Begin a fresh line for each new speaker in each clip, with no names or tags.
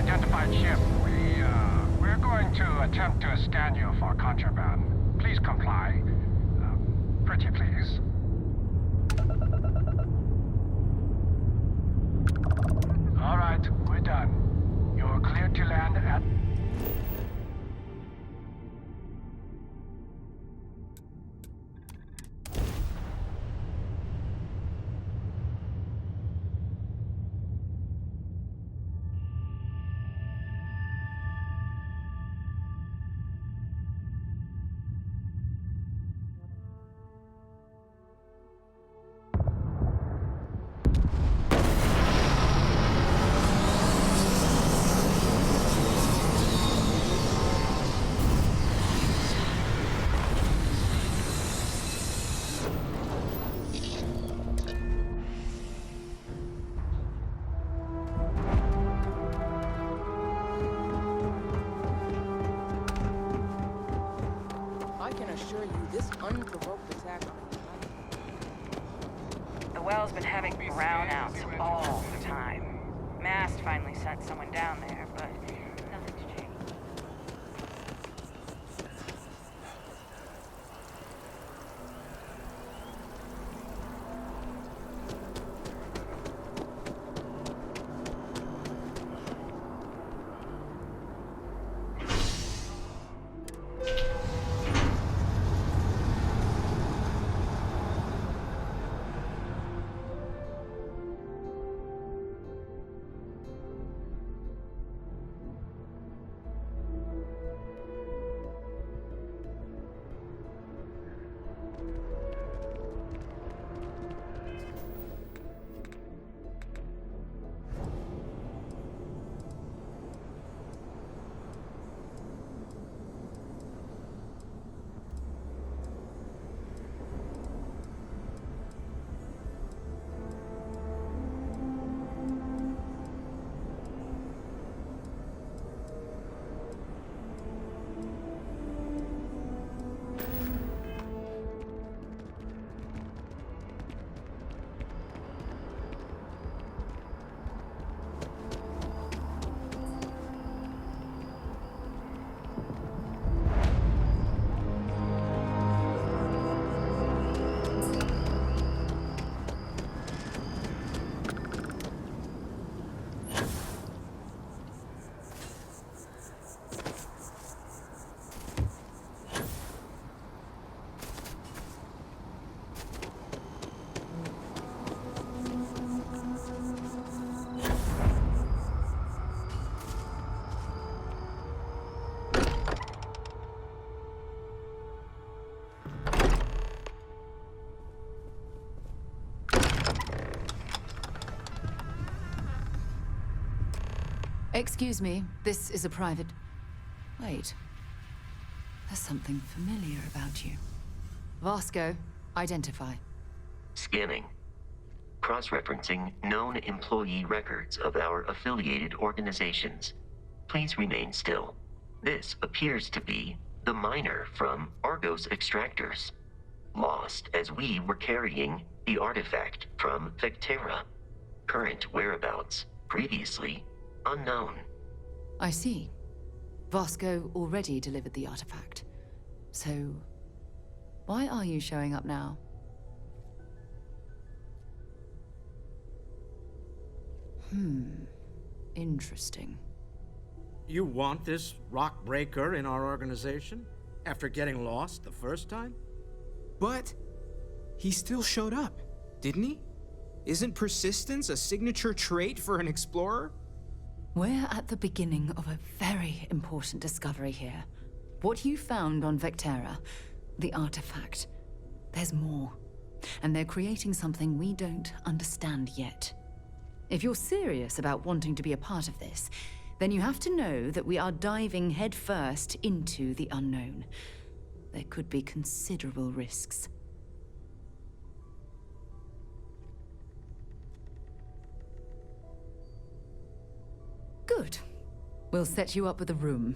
unidentified ship. We're going to attempt to scan you for contraband. Please comply. Pretty please. All right, we're done. You're cleared to land at...
The well's been having brownouts all the time. Mast finally sent someone down there, but nothing's changed.
Excuse me, this is a private... Wait. There's something familiar about you. Vasco, identify.
Scanning. Cross-referencing known employee records of our affiliated organizations. Please remain still. This appears to be the miner from Argos Extractors. Lost as we were carrying the artifact from Vectera. Current whereabouts, previously unknown.
I see. Vasco already delivered the artifact. So, why are you showing up now? Interesting.
You want this rock breaker in our organization? After getting lost the first time?
But he still showed up, didn't he? Isn't persistence a signature trait for an explorer?
We're at the beginning of a very important discovery here. What you found on Vectera, the artifact, there's more. And they're creating something we don't understand yet. If you're serious about wanting to be a part of this, then you have to know that we are diving headfirst into the unknown. There could be considerable risks. Good. We'll set you up with a room.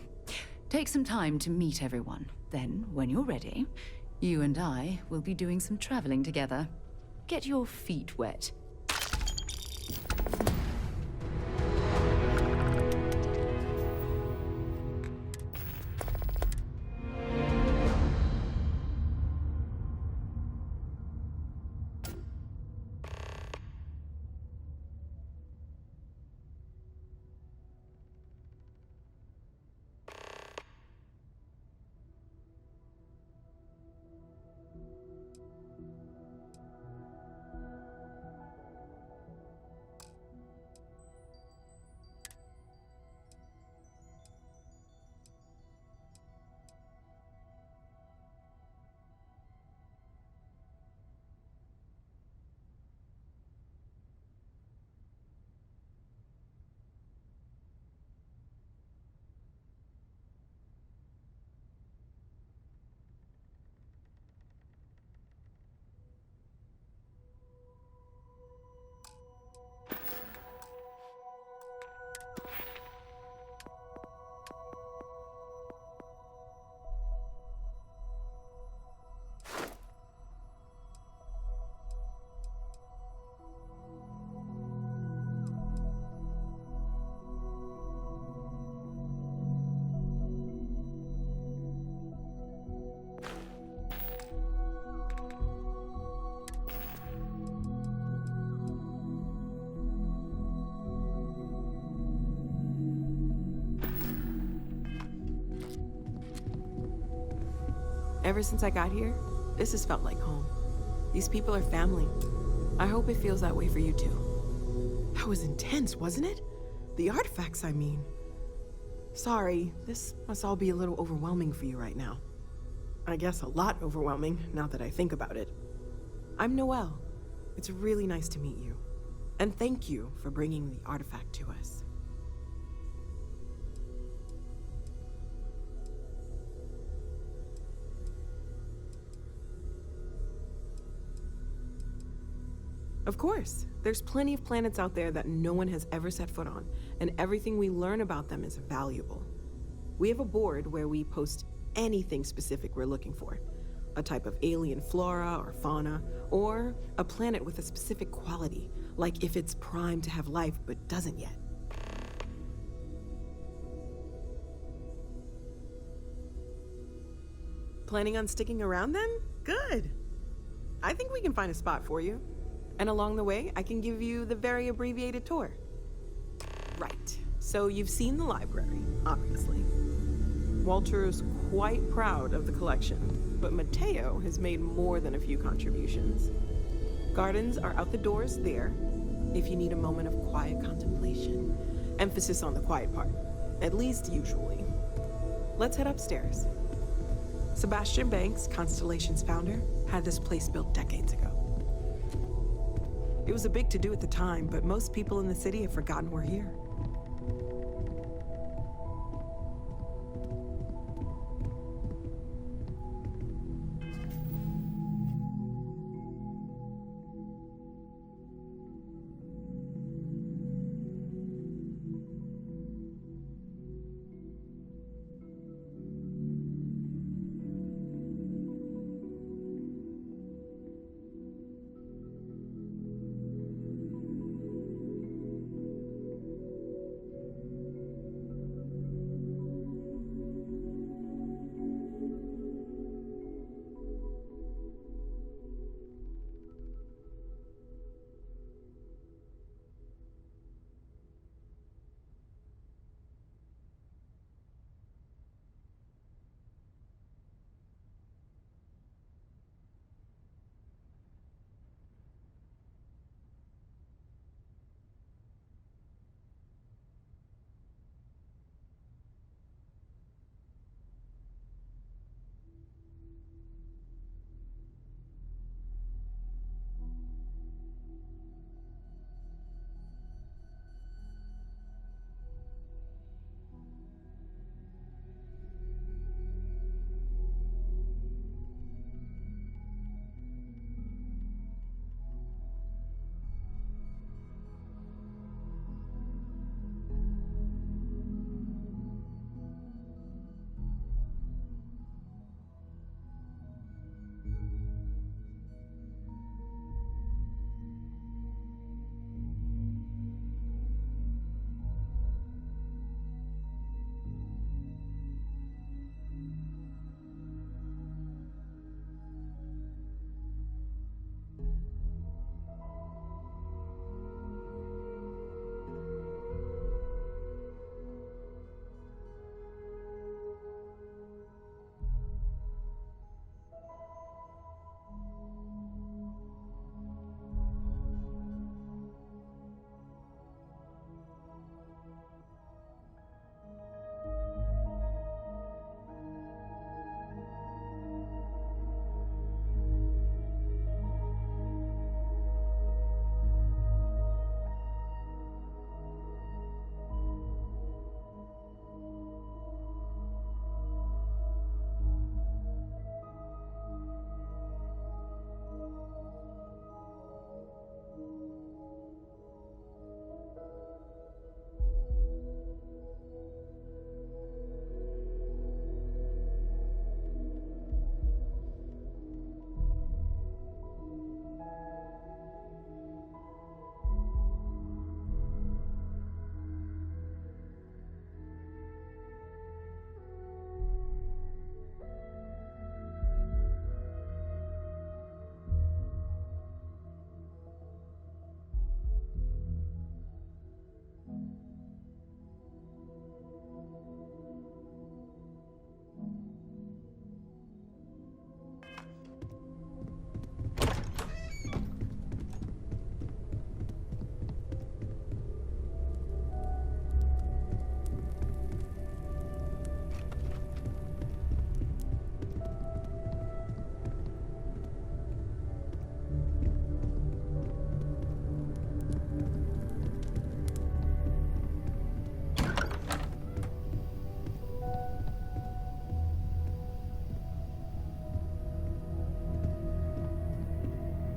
Take some time to meet everyone. Then, when you're ready, you and I will be doing some traveling together. Get your feet wet.
Ever since I got here, this has felt like home. These people are family. I hope it feels that way for you too.
That was intense, wasn't it? The artifacts, I mean. Sorry, this must all be a little overwhelming for you right now. I guess a lot overwhelming, now that I think about it. I'm Noelle. It's really nice to meet you. And thank you for bringing the artifact to us. Of course, there's plenty of planets out there that no one has ever set foot on, and everything we learn about them is valuable. We have a board where we post anything specific we're looking for. A type of alien flora or fauna, or a planet with a specific quality, like if it's primed to have life but doesn't yet. Planning on sticking around then? Good! I think we can find a spot for you. And along the way, I can give you the very abbreviated tour. Right, so you've seen the library, obviously. Walter's quite proud of the collection, but Mateo has made more than a few contributions. Gardens are out the doors there, if you need a moment of quiet contemplation. Emphasis on the quiet part, at least usually. Let's head upstairs. Sebastian Banks, Constellation's founder, had this place built decades ago. It was a big to-do at the time, but most people in the city have forgotten we're here.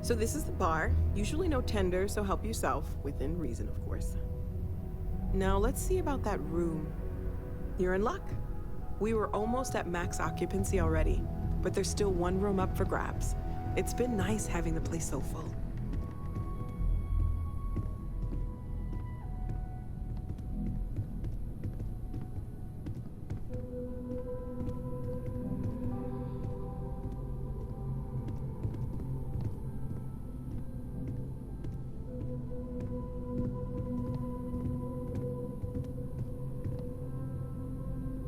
So this is the bar. Usually no tender, so help yourself. Within reason, of course. Now let's see about that room. You're in luck. We were almost at max occupancy already, but there's still one room up for grabs. It's been nice having the place so full.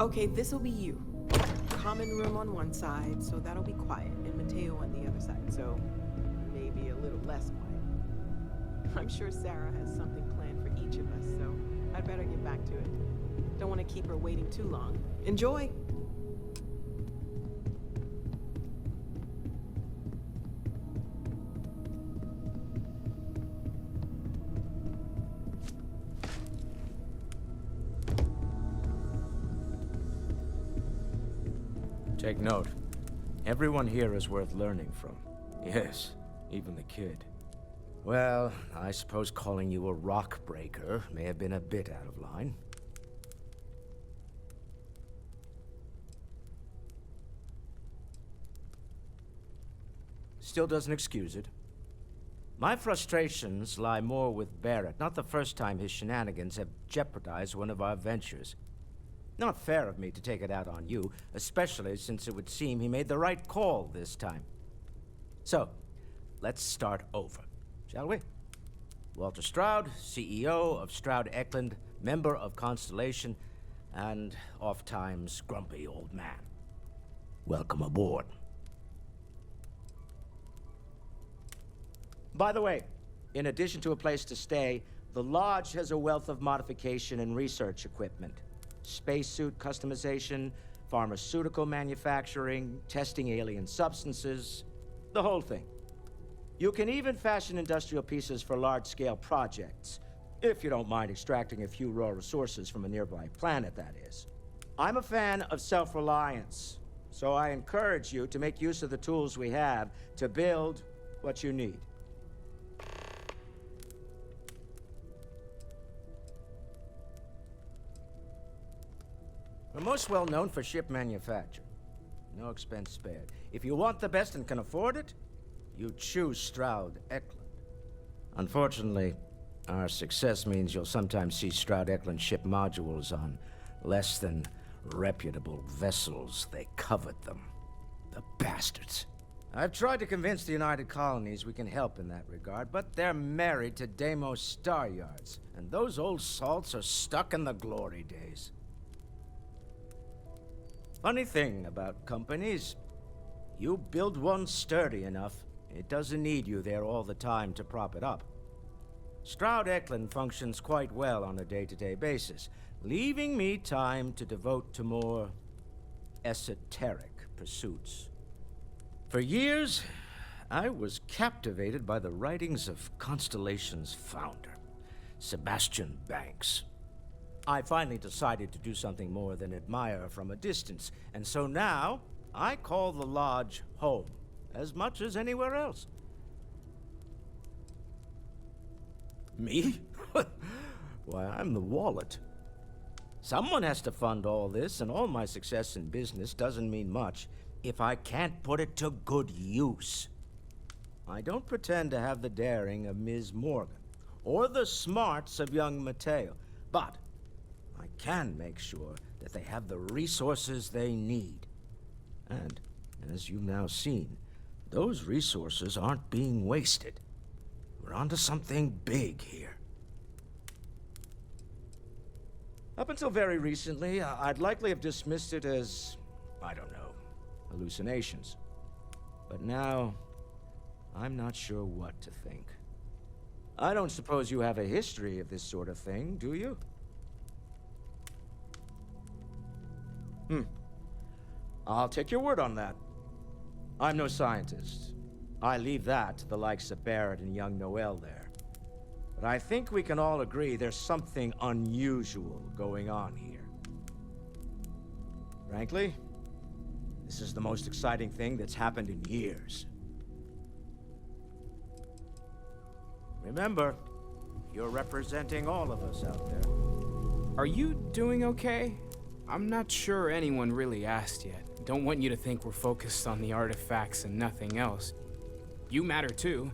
Okay, this'll be you. Common room on one side, so that'll be quiet, and Mateo on the other side, so maybe a little less quiet. I'm sure Sarah has something planned for each of us, so I'd better get back to it. Don't want to keep her waiting too long. Enjoy!
Take note. Everyone here is worth learning from. Yes, even the kid. Well, I suppose calling you a rock breaker may have been a bit out of line. Still doesn't excuse it. My frustrations lie more with Barrett, not the first time his shenanigans have jeopardized one of our ventures. Not fair of me to take it out on you, especially since it would seem he made the right call this time. So, let's start over, shall we? Walter Stroud, CEO of Stroud Eklund, member of Constellation, and oft-times grumpy old man. Welcome aboard. By the way, in addition to a place to stay, the Lodge has a wealth of modification and research equipment. Spacesuit customization, pharmaceutical manufacturing, testing alien substances, the whole thing. You can even fashion industrial pieces for large-scale projects, if you don't mind extracting a few raw resources from a nearby planet, that is. I'm a fan of self-reliance, so I encourage you to make use of the tools we have to build what you need. We're most well known for ship manufacture. No expense spared. If you want the best and can afford it, you choose Stroud Eklund. Unfortunately, our success means you'll sometimes see Stroud Eklund ship modules on less than reputable vessels. They covet them. The bastards. I've tried to convince the United Colonies we can help in that regard, but they're married to Deimos Star Yards, and those old salts are stuck in the glory days. Funny thing about companies, you build one sturdy enough, it doesn't need you there all the time to prop it up. Stroud Eklund functions quite well on a day-to-day basis, leaving me time to devote to more esoteric pursuits. For years, I was captivated by the writings of Constellation's founder, Sebastian Banks. I finally decided to do something more than admire from a distance, and so now I call the Lodge home, as much as anywhere else. Me? Why, I'm the wallet. Someone has to fund all this, and all my success in business doesn't mean much if I can't put it to good use. I don't pretend to have the daring of Ms. Morgan, or the smarts of young Mateo, but I can make sure that they have the resources they need. And, as you've now seen, those resources aren't being wasted. We're onto something big here. Up until very recently, I'd likely have dismissed it as, I don't know, hallucinations. But now, I'm not sure what to think. I don't suppose you have a history of this sort of thing, do you? I'll take your word on that. I'm no scientist. I leave that to the likes of Barrett and young Noel there. But I think we can all agree there's something unusual going on here. Frankly, this is the most exciting thing that's happened in years. Remember, you're representing all of us out there.
Are you doing okay? I'm not sure anyone really asked yet. Don't want you to think we're focused on the artifacts and nothing else. You matter too.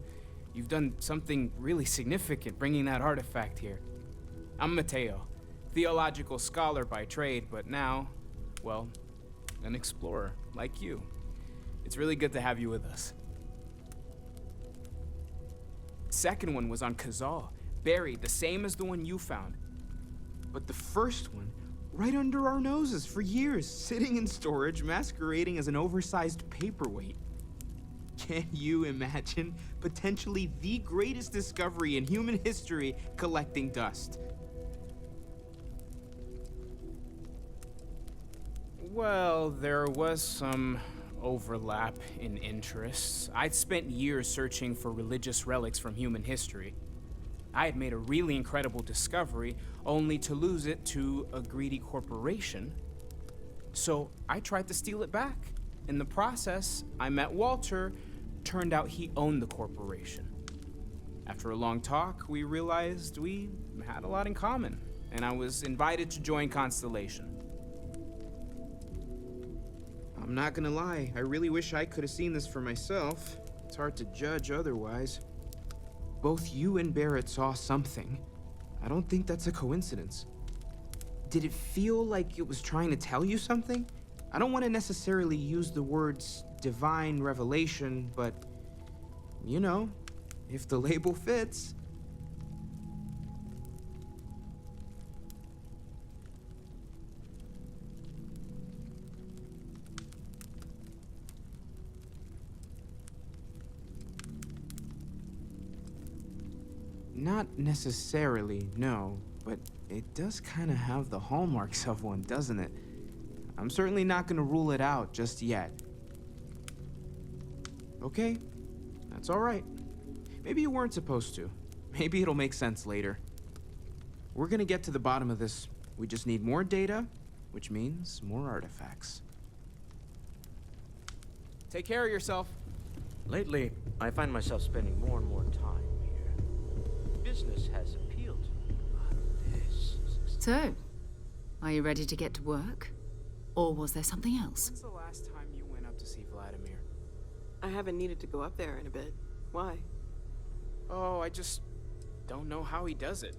You've done something really significant bringing that artifact here. I'm Mateo, theological scholar by trade, but now, well, an explorer like you. It's really good to have you with us. Second one was on Kazal, buried, the same as the one you found. But the first one, right under our noses for years, sitting in storage, masquerading as an oversized paperweight. Can you imagine potentially the greatest discovery in human history collecting dust? Well, there was some overlap in interests. I'd spent years searching for religious relics from human history. I had made a really incredible discovery, only to lose it to a greedy corporation. So I tried to steal it back. In the process, I met Walter. Turned out he owned the corporation. After a long talk, we realized we had a lot in common, and I was invited to join Constellation. I'm not gonna lie, I really wish I could have seen this for myself. It's hard to judge otherwise. Both you and Barrett saw something. I don't think that's a coincidence. Did it feel like it was trying to tell you something? I don't want to necessarily use the words divine revelation, but, you know, if the label fits. Not necessarily, no, but it does kind of have the hallmarks of one, doesn't it? I'm certainly not gonna rule it out just yet. Okay, that's all right. Maybe you weren't supposed to. Maybe it'll make sense later. We're gonna get to the bottom of this. We just need more data, which means more artifacts. Take care of yourself.
Lately, I find myself spending more and more time here. Business has appealed to me, but this...
So, are you ready to get to work? Or was there something else?
When's the last time you went up to see Vladimir?
I haven't needed to go up there in a bit. Why?
Oh, I just don't know how he does it.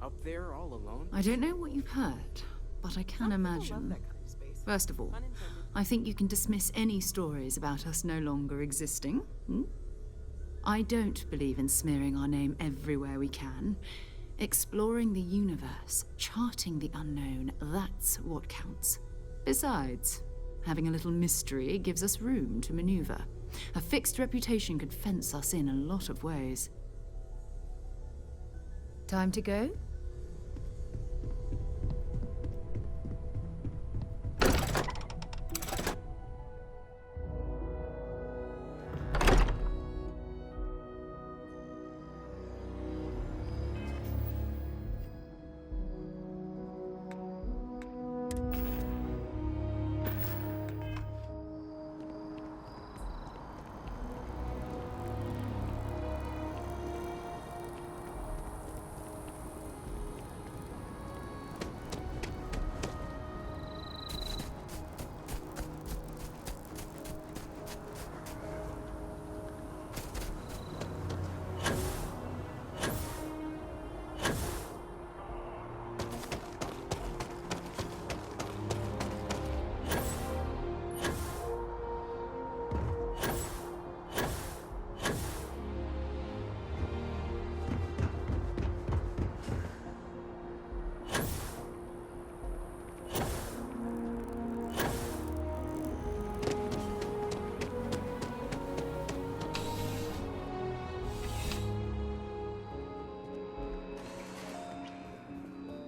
Up there all alone?
I don't know what you've heard, but I can imagine. First of all, I think you can dismiss any stories about us no longer existing. I don't believe in smearing our name everywhere we can. Exploring the universe, charting the unknown, that's what counts. Besides, having a little mystery gives us room to maneuver. A fixed reputation could fence us in a lot of ways. Time to go?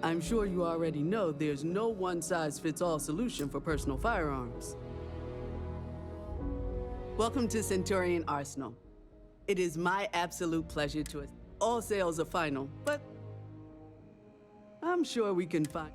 I'm sure you already know there's no one-size-fits-all solution for personal firearms. Welcome to Centurion Arsenal. It is my absolute pleasure to... All sales are final, but I'm sure we can find...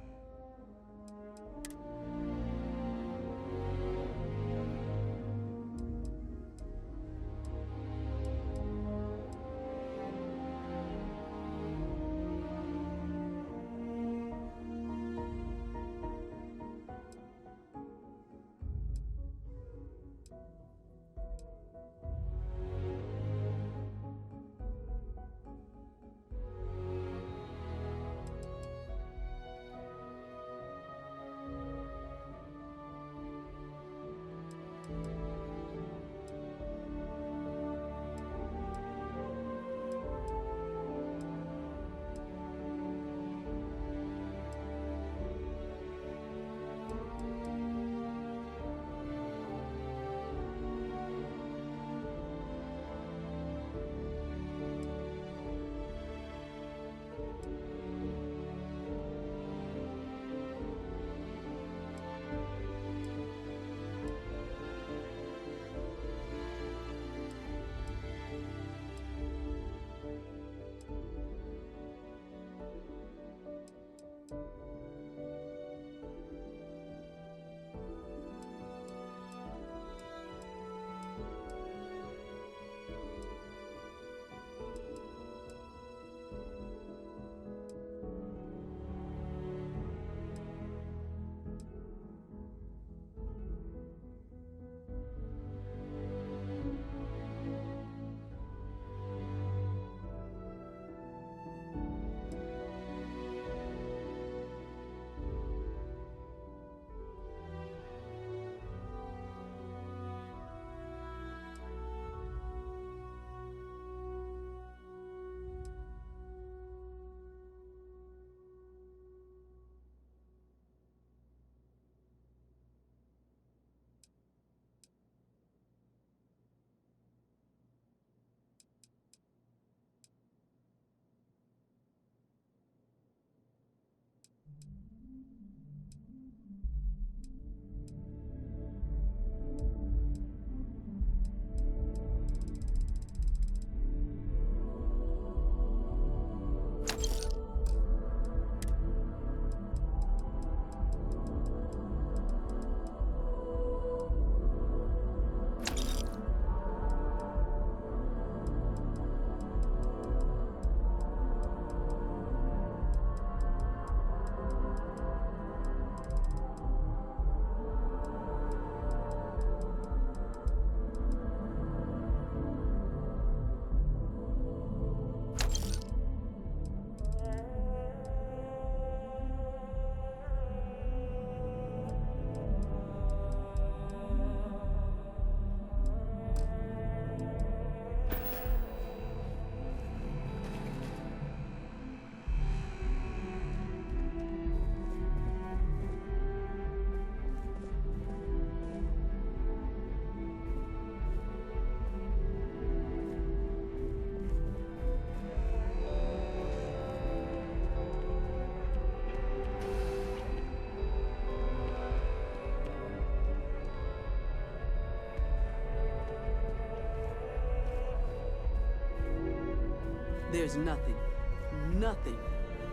There's nothing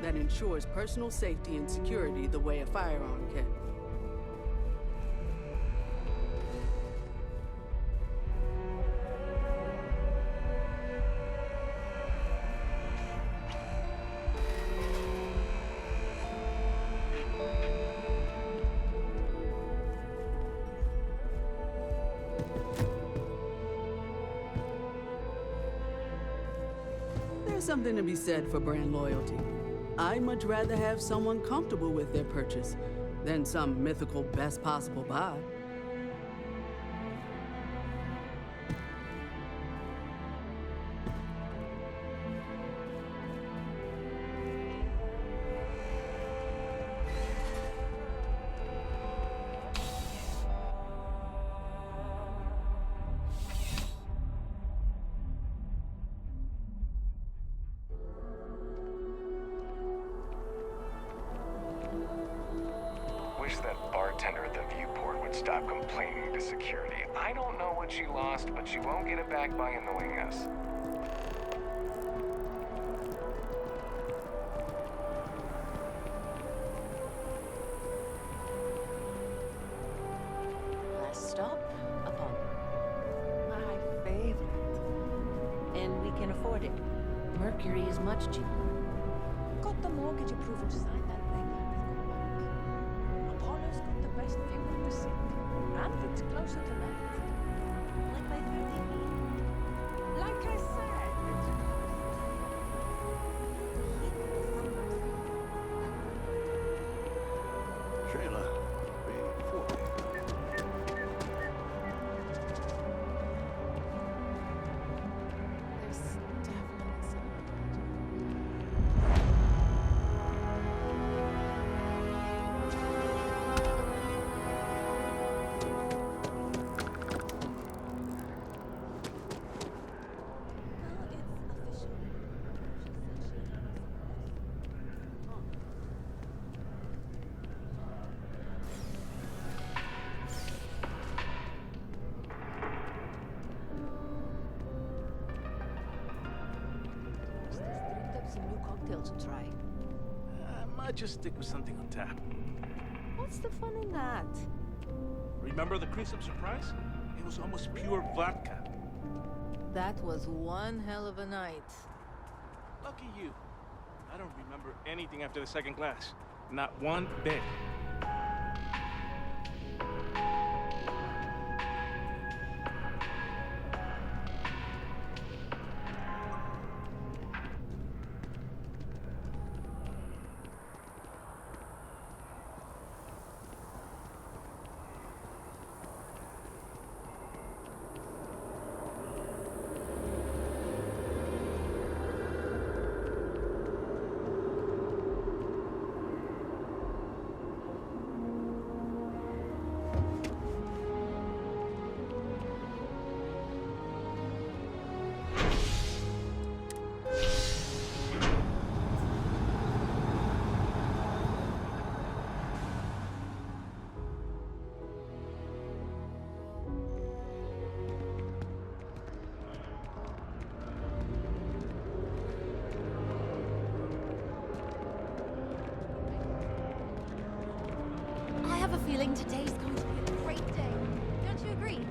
that ensures personal safety and security the way a firearm can. There's something to be said for brand loyalty. I'd much rather have someone comfortable with their purchase than some mythical best possible buy.
Wish that bartender at the viewport would stop complaining to security. I don't know what she lost, but she won't get it back by annoying us.
Last stop, upon my favorite. And we can afford it. Mercury is much cheaper. Got the mortgage approval to sign that thing. Apollo's got the best view of the city. And it's closer to land. Like my 3D. Like I said, it's
Trailer B40.
There's definitely someone. Some new cocktails to try.
I might just stick with something on tap.
What's the fun in that?
Remember the crease-up surprise? It was almost pure vodka.
That was one hell of a night.
Lucky you. I don't remember anything after the second glass. Not one bit.
I have a feeling today's going to be a great day. Don't you agree?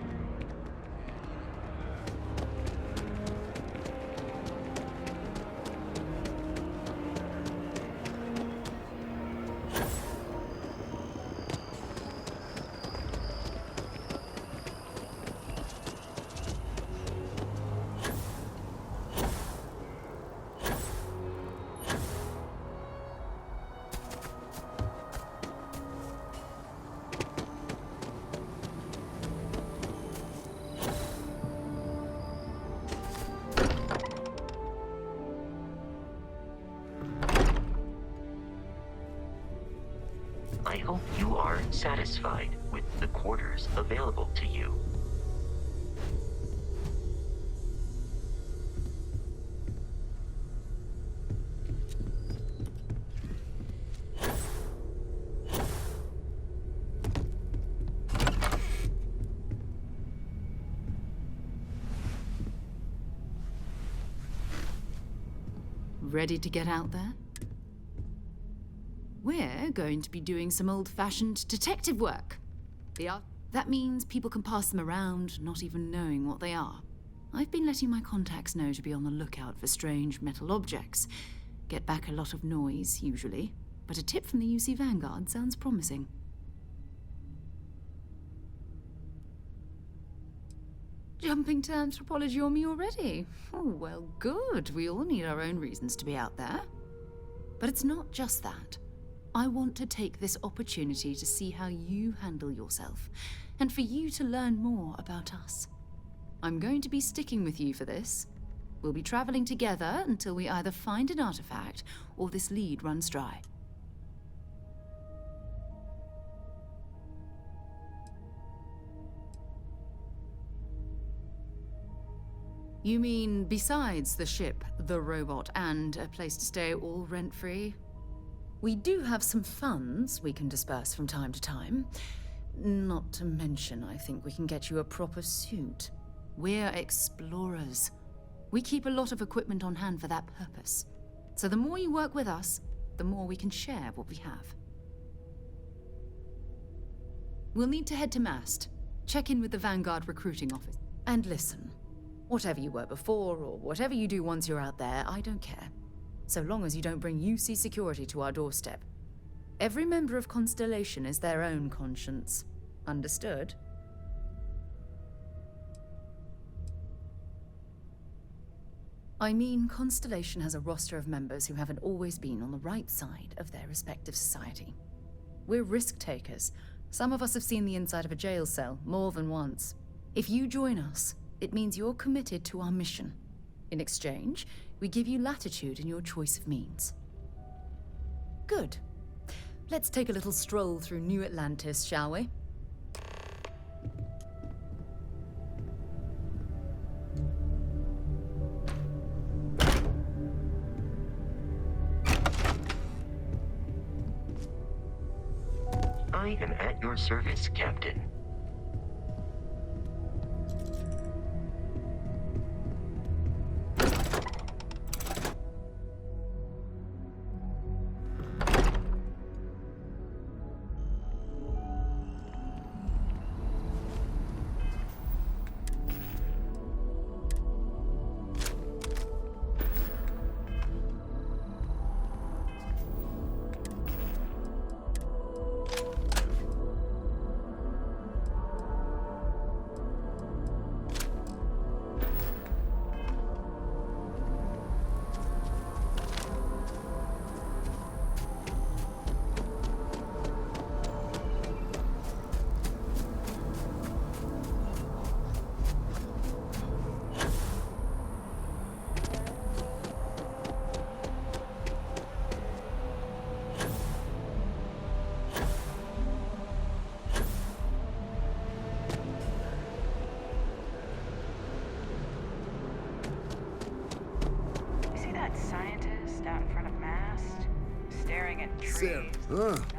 I hope you are satisfied with the quarters available to you.
Ready to get out there? We're going to be doing some old-fashioned detective work. That means people can pass them around, not even knowing what they are. I've been letting my contacts know to be on the lookout for strange metal objects. Get back a lot of noise, usually, but a tip from the UC Vanguard sounds promising. Jumping to anthropology on me already? Oh, well, good. We all need our own reasons to be out there. But it's not just that. I want to take this opportunity to see how you handle yourself, and for you to learn more about us. I'm going to be sticking with you for this. We'll be traveling together until we either find an artifact or this lead runs dry. You mean besides the ship, the robot, and a place to stay all rent-free? We do have some funds we can disperse from time to time. Not to mention, I think we can get you a proper suit. We're explorers. We keep a lot of equipment on hand for that purpose. So the more you work with us, the more we can share what we have. We'll need to head to Mast, check in with the Vanguard recruiting office. And listen, whatever you were before, or whatever you do once you're out there, I don't care. So long as you don't bring UC security to our doorstep. Every member of Constellation is their own conscience. Understood? I mean, Constellation has a roster of members who haven't always been on the right side of their respective society. We're risk-takers. Some of us have seen the inside of a jail cell more than once. If you join us, it means you're committed to our mission. In exchange, we give you latitude in your choice of means. Good. Let's take a little stroll through New Atlantis, shall we?
I am at your service, Captain.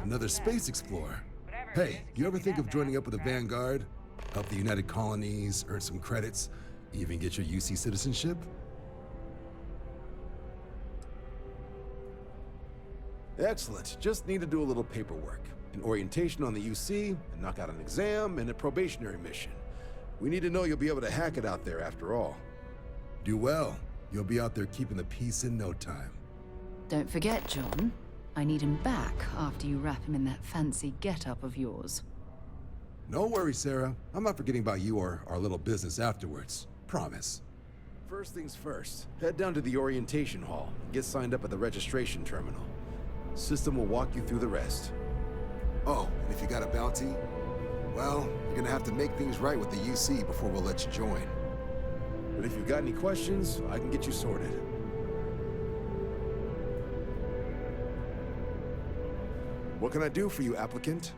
Another space explorer. Hey, you ever think of joining up with the Vanguard? Help the United Colonies, earn some credits, even get your UC citizenship? Excellent. Just need to do a little paperwork. An orientation on the UC, and knock out an exam, and a probationary mission. We need to know you'll be able to hack it out there after all. Do well. You'll be out there keeping the peace in no time.
Don't forget, John. I need him back after you wrap him in that fancy get-up of yours.
No worries, Sarah. I'm not forgetting about you or our little business afterwards. Promise. First things first, head down to the orientation hall and get signed up at the registration terminal. System will walk you through the rest. Oh, and if you got a bounty, well, you're gonna have to make things right with the UC before we'll let you join. But if you've got any questions, I can get you sorted. What can I do for you, applicant?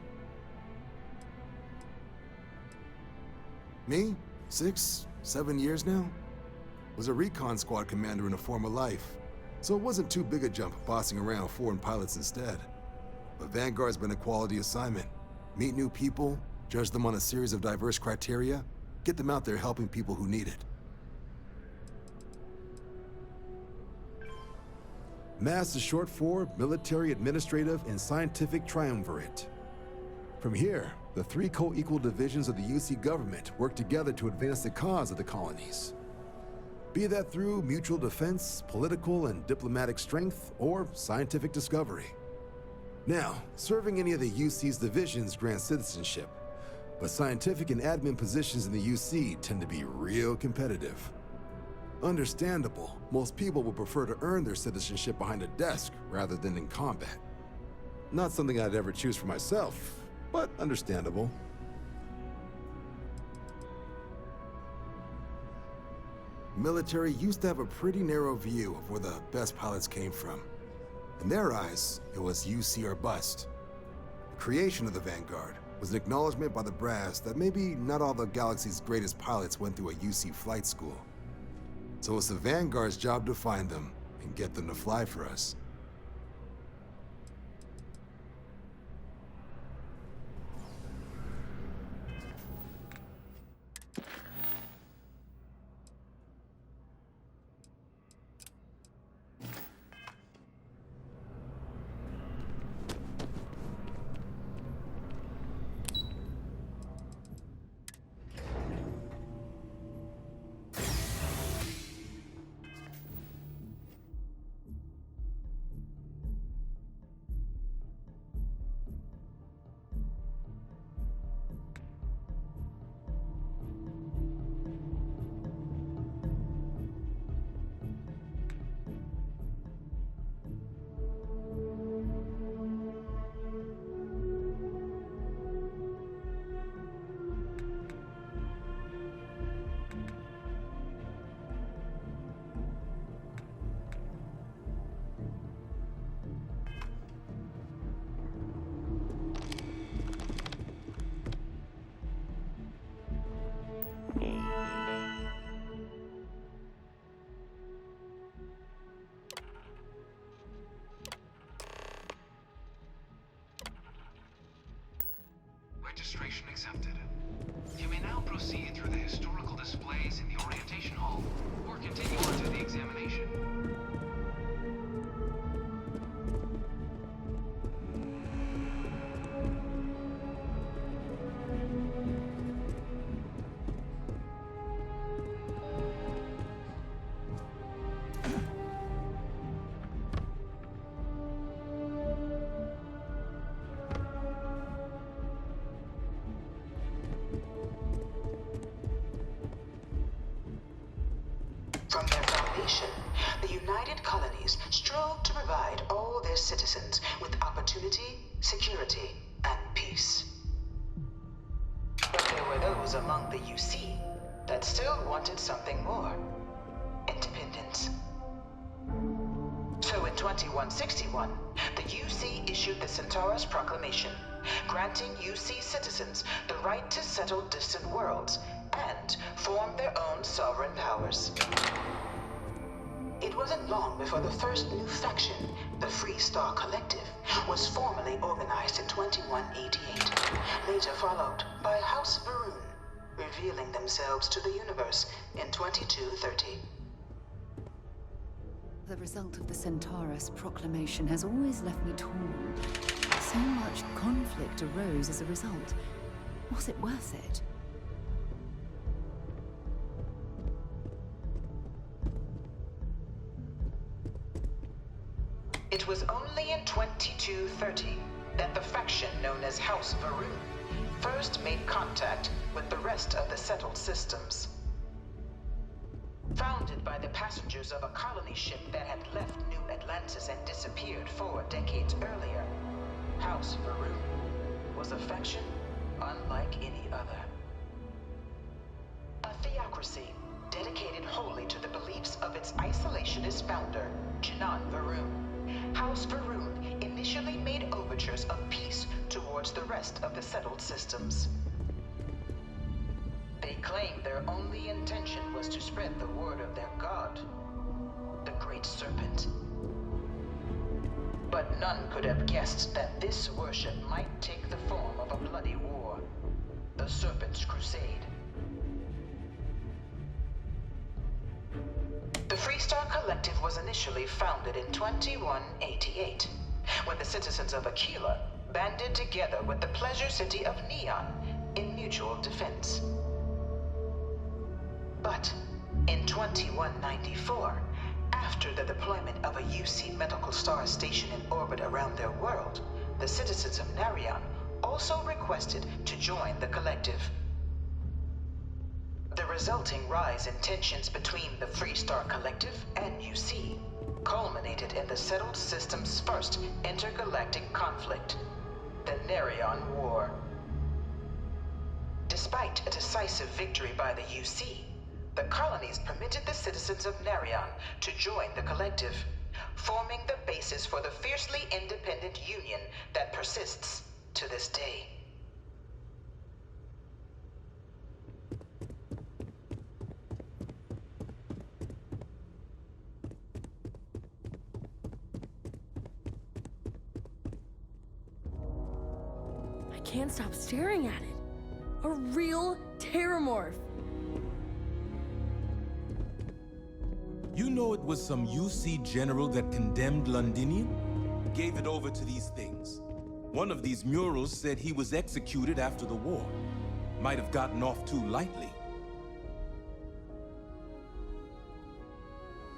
Me? 6, 7 years now? Was a recon squad commander in a former life, so it wasn't too big a jump bossing around foreign pilots instead. But Vanguard's been a quality assignment. Meet new people, judge them on a series of diverse criteria, get them out there helping people who need it. MASS is short for Military, Administrative, and Scientific Triumvirate. From here, the 3 co-equal divisions of the UC government work together to advance the cause of the colonies. Be that through mutual defense, political and diplomatic strength, or scientific discovery. Now, serving any of the UC's divisions grants citizenship, but scientific and admin positions in the UC tend to be real competitive. Understandable, most people would prefer to earn their citizenship behind a desk rather than in combat. Not something I'd ever choose for myself, but understandable. Military used to have a pretty narrow view of where the best pilots came from. In their eyes, it was UC or bust. The creation of the Vanguard was an acknowledgement by the brass that maybe not all the galaxy's greatest pilots went through a UC flight school. So it's the Vanguard's job to find them and get them to fly for us.
Registration accepted. You may now proceed through the historical displays in the orientation hall, or continue on to the examination.
From their foundation, the United Colonies strove to provide all their citizens with opportunity, security, and peace. But there were those among the UC that still wanted something more: independence. So in 2161, the UC issued the Centaurus Proclamation, granting UC citizens the right to settle distant worlds and form their own sovereign powers. It wasn't long before the first new faction, the Free Star Collective, was formally organized in 2188, later followed by House Varun, revealing themselves to the universe in 2230.
The result of the Centaurus Proclamation has always left me torn. So much conflict arose as a result. Was it worth it?
It was only in 2230 that the faction known as House Varun first made contact with the rest of the settled systems. Founded by the passengers of a colony ship that had left New Atlantis and disappeared 4 decades earlier, House Varun was a faction unlike any other. A theocracy dedicated wholly to the beliefs of its isolationist founder, Jinan Varun. House Varun initially made overtures of peace towards the rest of the settled systems. They claimed their only intention was to spread the word of their god, the Great Serpent. But none could have guessed that this worship might take the form of a bloody war, the Serpent's Crusade. The Freestar Collective was initially founded in 2188, when the citizens of Aquila banded together with the pleasure city of Neon in mutual defense. But in 2194, after the deployment of a UC Medical Star station in orbit around their world, the citizens of Narion also requested to join the collective. The resulting rise in tensions between the Freestar Collective and UC culminated in the settled system's first intergalactic conflict, the Narion War. Despite a decisive victory by the UC, the colonies permitted the citizens of Narion to join the collective, forming the basis for the fiercely independent union that persists to this day.
I can't stop staring at it. A real terramorph.
You know it was some UC general that condemned Londinium? Gave it over to these things. One of these murals said he was executed after the war. Might have gotten off too lightly.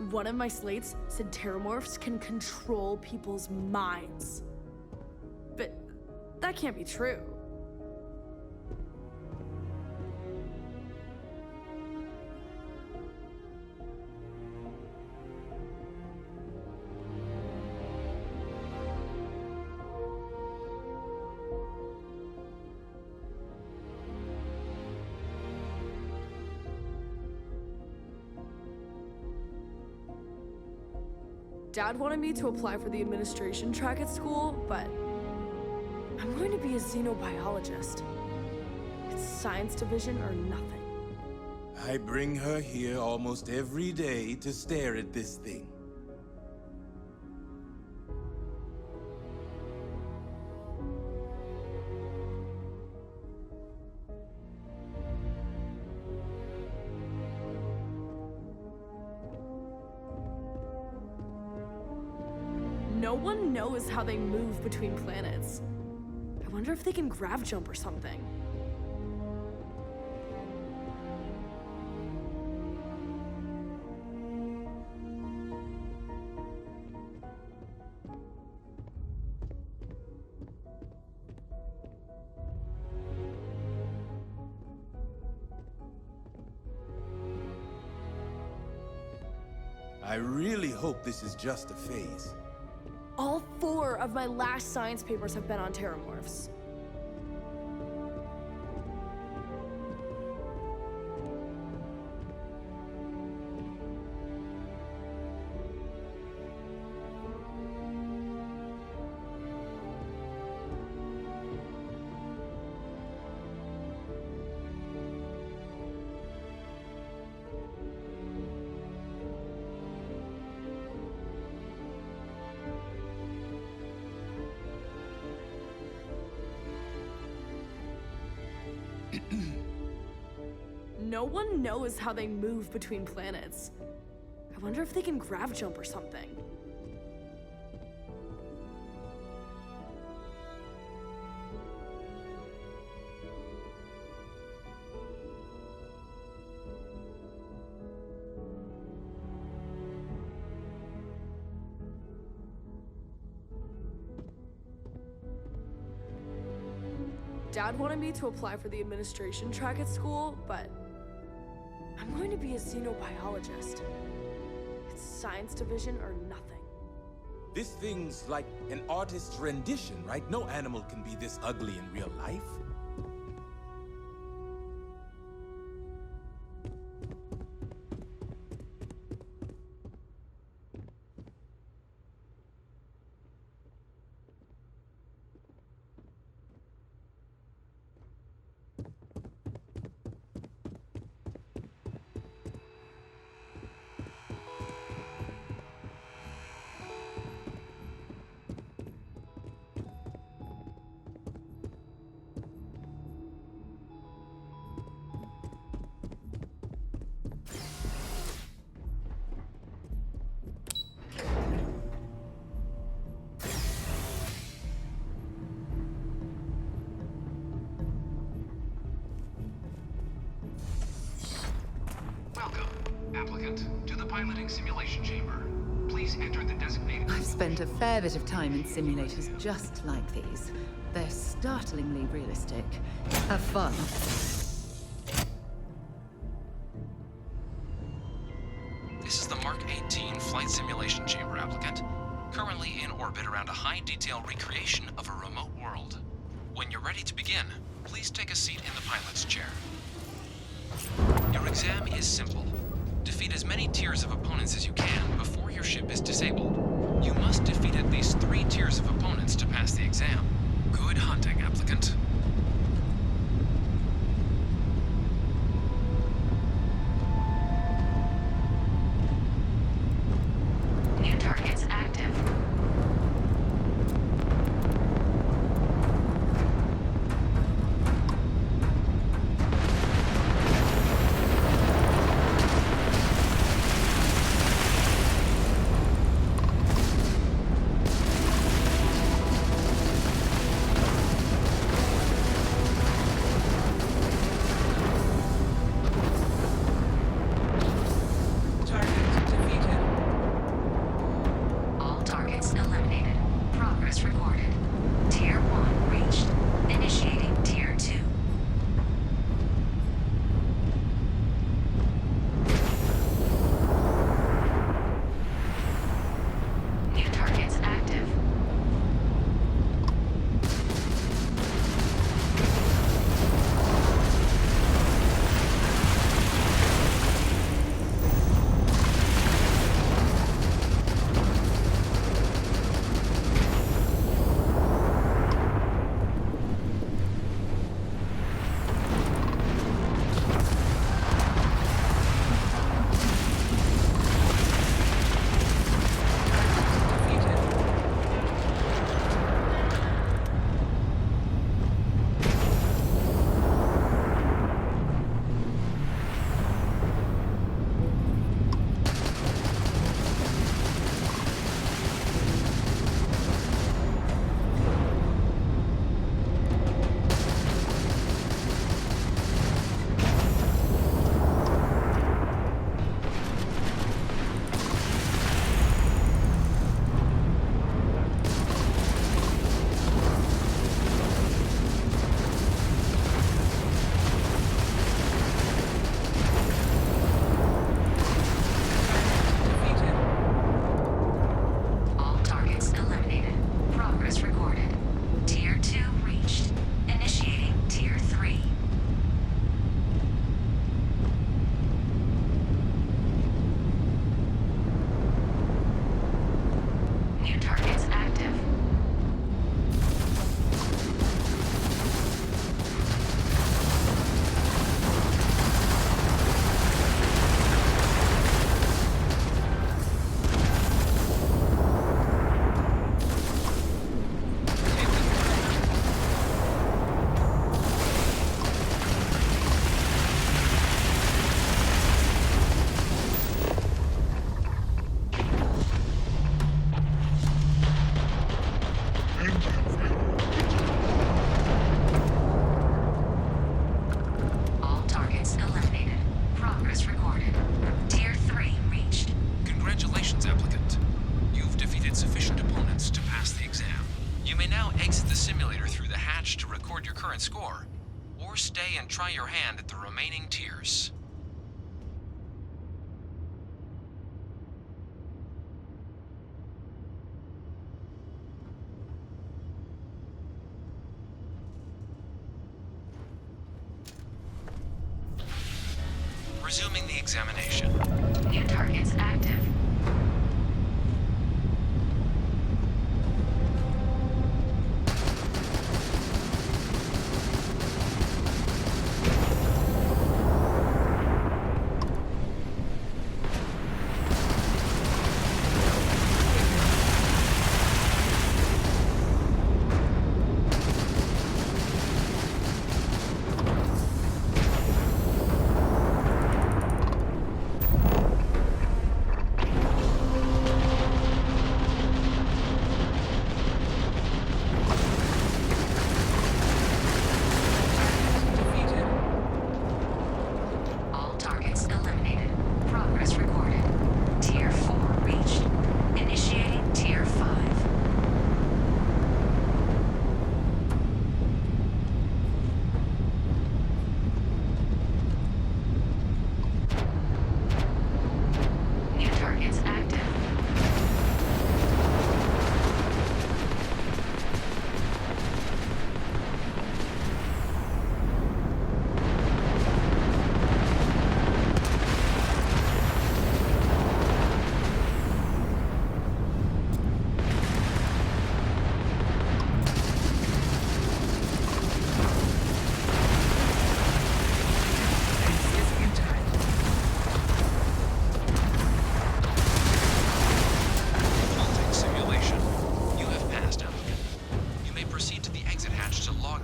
One of my slates said terramorphs can control people's minds. But that can't be true. Dad wanted me to apply for the administration track at school, but I'm going to be a xenobiologist. It's science division or nothing.
I bring her here almost every day to stare at this thing.
No one knows how they move between planets. I wonder if they can grav jump or something.
I really hope this is just a phase.
All 4 of my last science papers have been on terramorphs. No one knows how they move between planets. I wonder if they can grav jump or something. Dad wanted me to apply for the administration track at school, but I'm going to be a xenobiologist. It's science division or nothing.
This thing's like an artist's rendition, right? No animal can be this ugly in real life.
piloting simulation chamber. Please enter the designated...
I've spent a fair bit of time in simulators just like these. They're startlingly realistic. Have fun.
This is the Mark 18 flight simulation chamber applicant, currently in orbit around a high-detail recreation of a remote world. When you're ready to begin, please take a seat in the pilot's chair. Your exam is simple. Defeat as many tiers of opponents as you can before your ship is disabled. You must defeat at least 3 tiers of opponents to pass the exam. Good hunting, applicant.
New targets active.
Score, or stay and try your hand at the remaining tiers. Resuming the examination.
New targets active.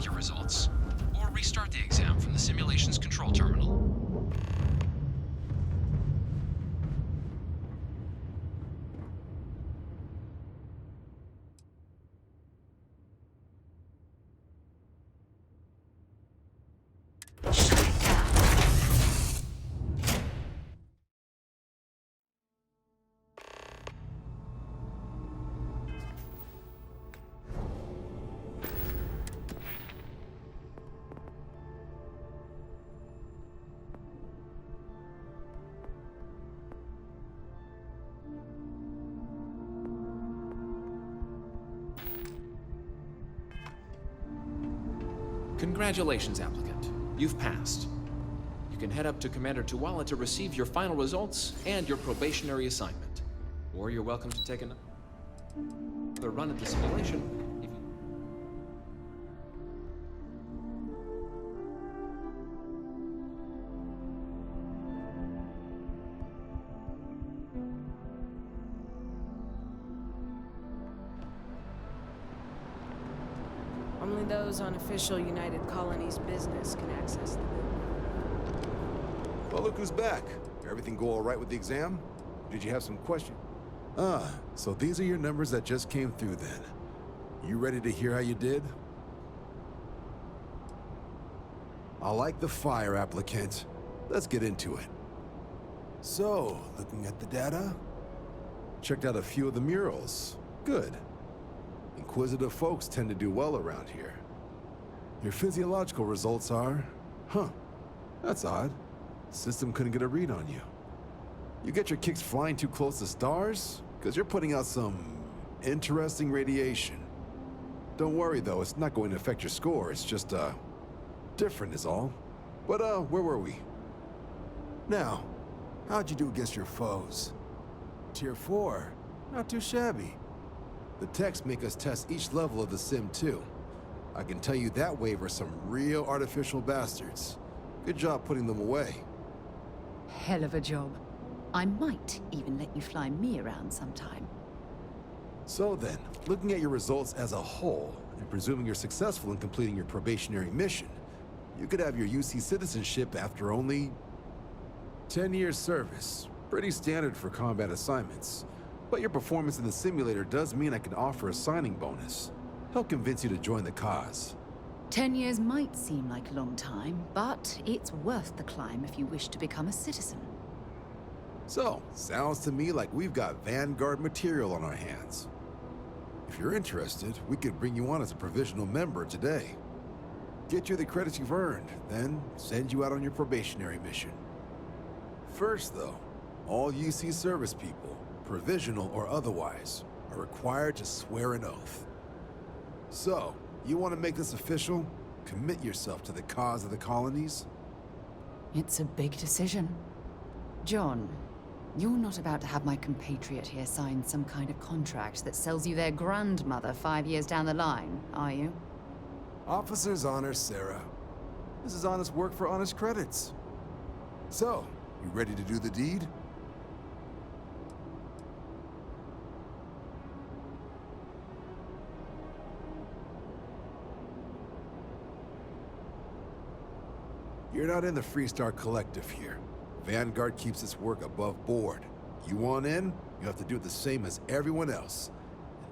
with your results, or restart the exam from the simulation's control terminal.
Congratulations, applicant. You've passed. You can head up to Commander Tuwala to receive your final results and your probationary assignment. Or you're welcome to take another run at the simulation if you...
Only those on official United Colonies business can access the building.
Well, look who's back. Everything go all right with the exam? Did you have some questions? So these are your numbers that just came through then. You ready to hear how you did? I like the fire, applicant. Let's get into it. So, looking at the data, checked out a few of the murals. Good. Inquisitive folks tend to do well around here. Your physiological results are... that's odd. System couldn't get a read on you. You get your kicks flying too close to stars? Because you're putting out some interesting radiation. Don't worry though, it's not going to affect your score, it's just, different is all. But, where were we? Now, how'd you do against your foes? Tier 4, not too shabby. The techs make us test each level of the sim too. I can tell you that wave are some real artificial bastards. Good job putting them away.
Hell of a job. I might even let you fly me around sometime.
So then, looking at your results as a whole, and presuming you're successful in completing your probationary mission, you could have your UC citizenship after only 10 years service. Pretty standard for combat assignments. But your performance in the simulator does mean I can offer a signing bonus. Help convince you to join the cause.
10 years might seem like a long time, but it's worth the climb if you wish to become a citizen.
So, sounds to me like we've got Vanguard material on our hands. If you're interested, we could bring you on as a provisional member today. Get you the credits you've earned, then send you out on your probationary mission. First though, all UC service people, provisional or otherwise, are required to swear an oath. So, you want to make this official? Commit yourself to the cause of the colonies?
It's a big decision. John, you're not about to have my compatriot here sign some kind of contract that sells you their grandmother 5 years down the line, are you?
Officer's honor, Sarah. This is honest work for honest credits. So, you ready to do the deed? You're not in the Freestar Collective here. Vanguard keeps its work above board. You want in, you have to do the same as everyone else.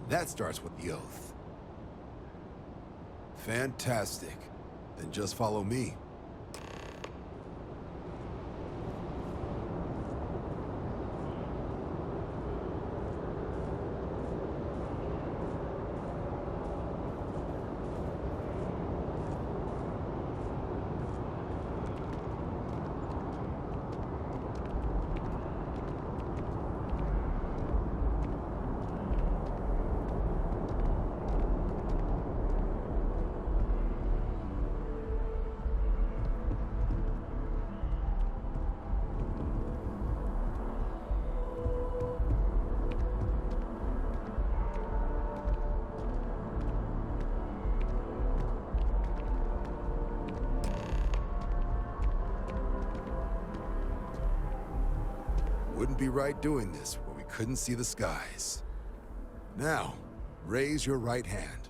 And that starts with the oath. Fantastic. Then just follow me. Wouldn't be right doing this where we couldn't see the skies. Now, raise your right hand.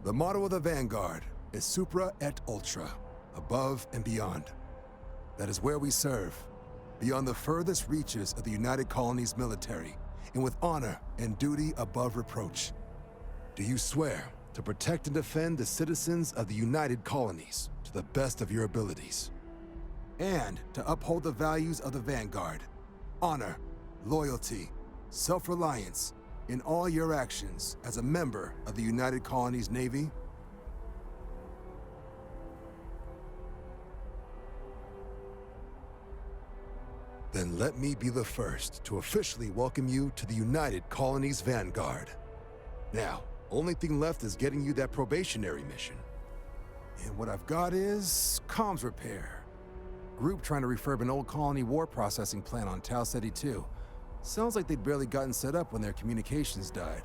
The motto of the Vanguard, is Supra et Ultra, above and beyond. That is where we serve, beyond the furthest reaches of the United Colonies military, and with honor and duty above reproach. Do you swear to protect and defend the citizens of the United Colonies to the best of your abilities? And to uphold the values of the Vanguard, honor, loyalty, self-reliance, in all your actions as a member of the United Colonies Navy? Then let me be the first to officially welcome you to the United Colonies Vanguard. Now, only thing left is getting you that probationary mission. And what I've got is comms repair. Group trying to refurb an old colony war processing plant on Tau Ceti 2. Sounds like they'd barely gotten set up when their communications died.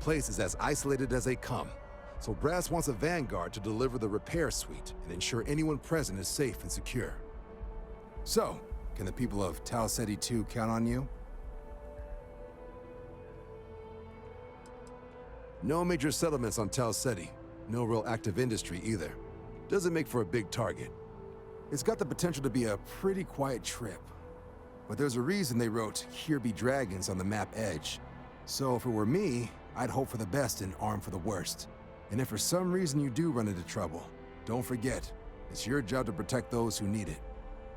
Place is as isolated as they come, so Brass wants a Vanguard to deliver the repair suite and ensure anyone present is safe and secure. So, can the people of Tau Ceti 2 count on you? No major settlements on Tau Ceti. No real active industry either. Doesn't make for a big target. It's got the potential to be a pretty quiet trip. But there's a reason they wrote, "Here be dragons" on the map edge. So if it were me, I'd hope for the best and arm for the worst. And if for some reason you do run into trouble, don't forget, it's your job to protect those who need it.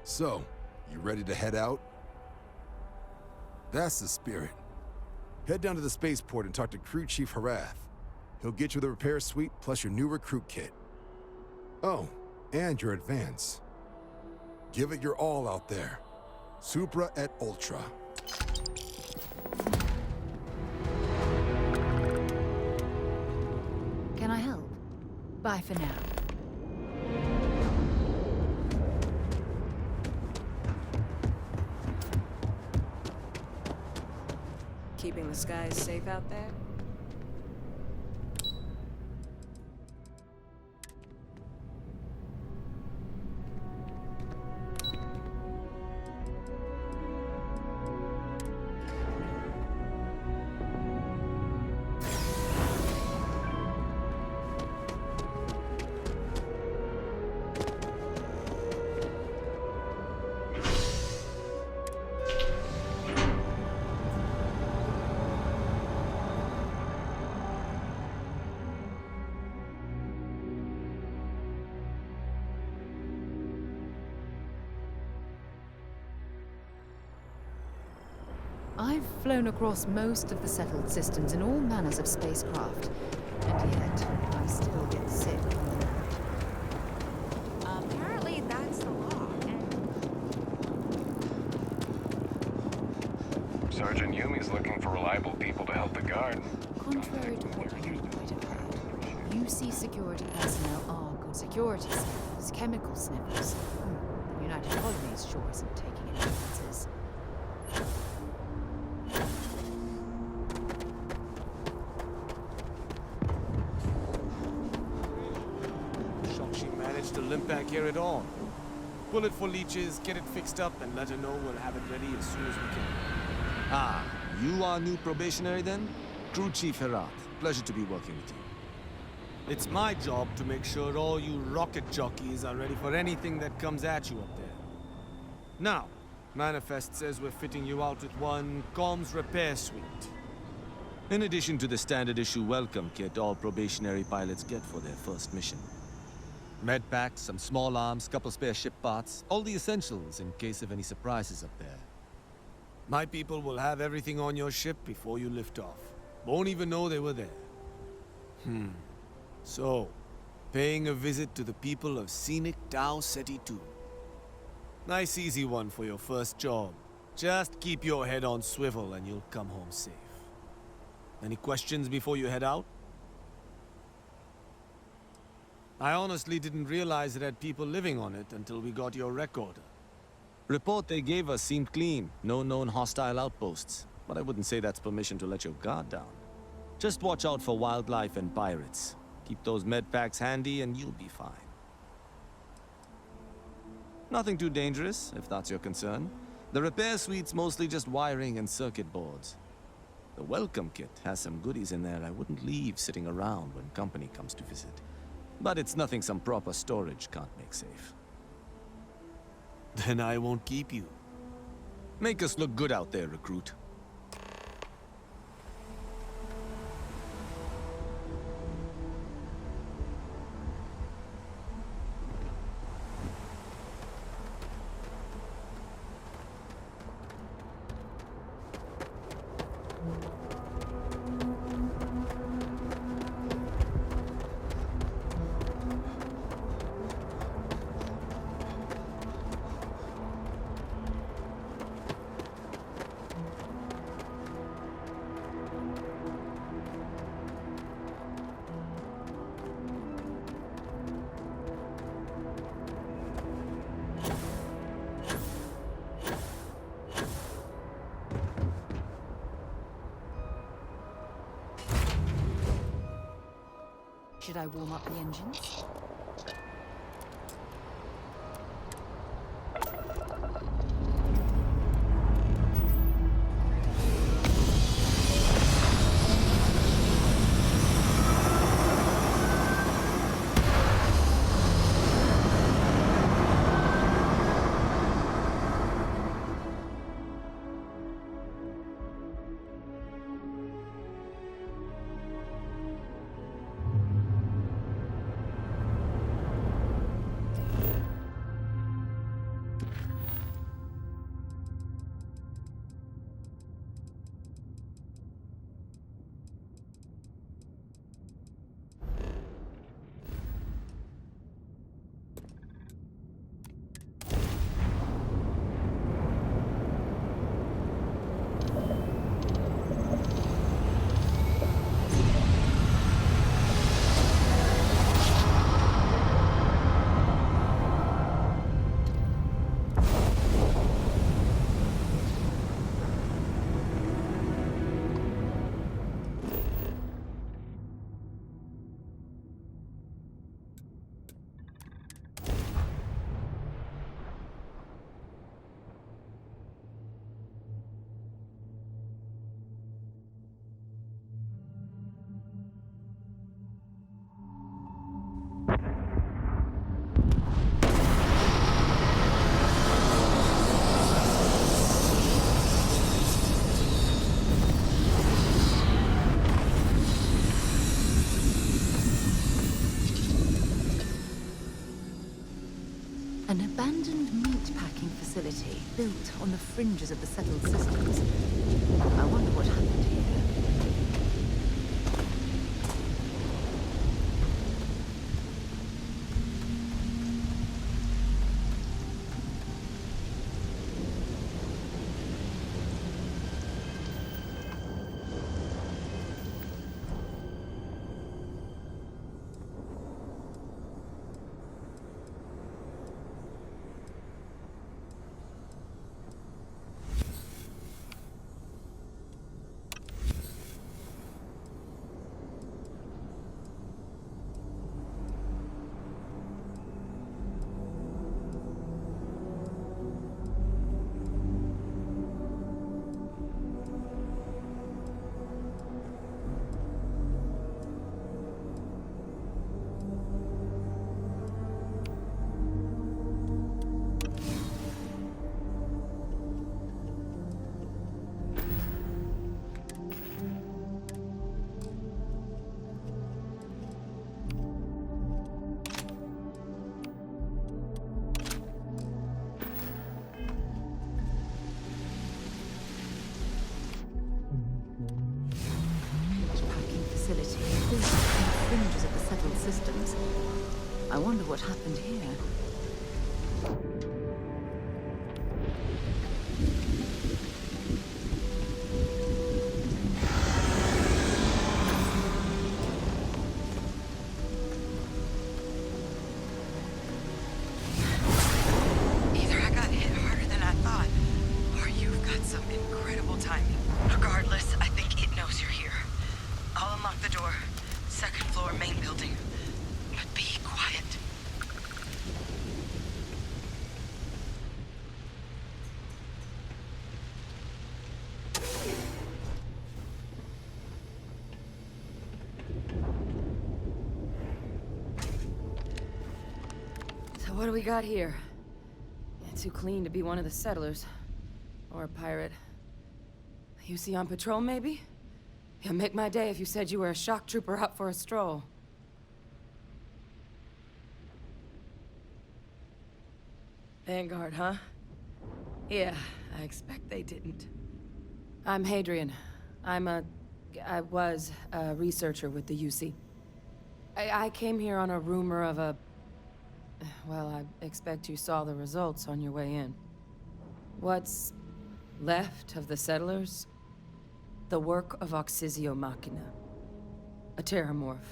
So, you ready to head out? That's the spirit. Head down to the spaceport and talk to Crew Chief Harath. He'll get you the repair suite plus your new recruit kit. Oh, and your advance. Give it your all out there. Supra et Ultra.
Can I help? Bye for now.
Keeping the skies safe out there?
I've flown across most of the settled systems in all manners of spacecraft, and yet I still get sick on the night.
Apparently that's the law.
Sergeant Yumi's looking for reliable people to help the guard.
Contrary to what you might have heard, UC security personnel are good security sniffers, chemical sniffers. The United Colonies sure isn't taking any chances.
To limp back here at all. Pull it for leeches, get it fixed up, and let her know we'll have it ready as soon as we can.
Ah, you are new probationary then? Crew Chief Herat. Pleasure to be working with you.
It's my job to make sure all you rocket jockeys are ready for anything that comes at you up there. Now, Manifest says we're fitting you out with one comms repair suite.
In addition to the standard issue welcome kit all probationary pilots get for their first mission. Med packs, some small arms, couple spare ship parts, all the essentials in case of any surprises up there.
My people will have everything on your ship before you lift off. Won't even know they were there. So, paying a visit to the people of scenic Tau Ceti 2. Nice easy one for your first job. Just keep your head on swivel and you'll come home safe. Any questions before you head out? I honestly didn't realize it had people living on it until we got your recorder.
Report they gave us seemed clean. No known hostile outposts. But I wouldn't say that's permission to let your guard down. Just watch out for wildlife and pirates. Keep those med packs handy and you'll be fine. Nothing too dangerous, if that's your concern. The repair suite's mostly just wiring and circuit boards. The welcome kit has some goodies in there I wouldn't leave sitting around when company comes to visit. But it's nothing some proper storage can't make safe.
Then I won't keep you.
Make us look good out there, recruit.
Should I warm up the engines? An abandoned meat-packing facility built on the fringes of the settled systems. I wonder what happened here. Systems. I wonder what happened here.
Either I got hit harder than I thought, or you've got some incredible timing. Regardless, I think it knows you're here. I'll unlock the door. Second floor, main building. But be quiet. What do we got here? Too clean to be one of the settlers. Or a pirate. You see on patrol, maybe? It'd make my day if you said you were a shock trooper out for a stroll. Vanguard, huh? Yeah, I expect they didn't. I'm Hadrian. I was a researcher with the UC. I came here on a rumor of a... Well, I expect you saw the results on your way in. What's left of the settlers? The work of Oxysio Machina. A terramorph.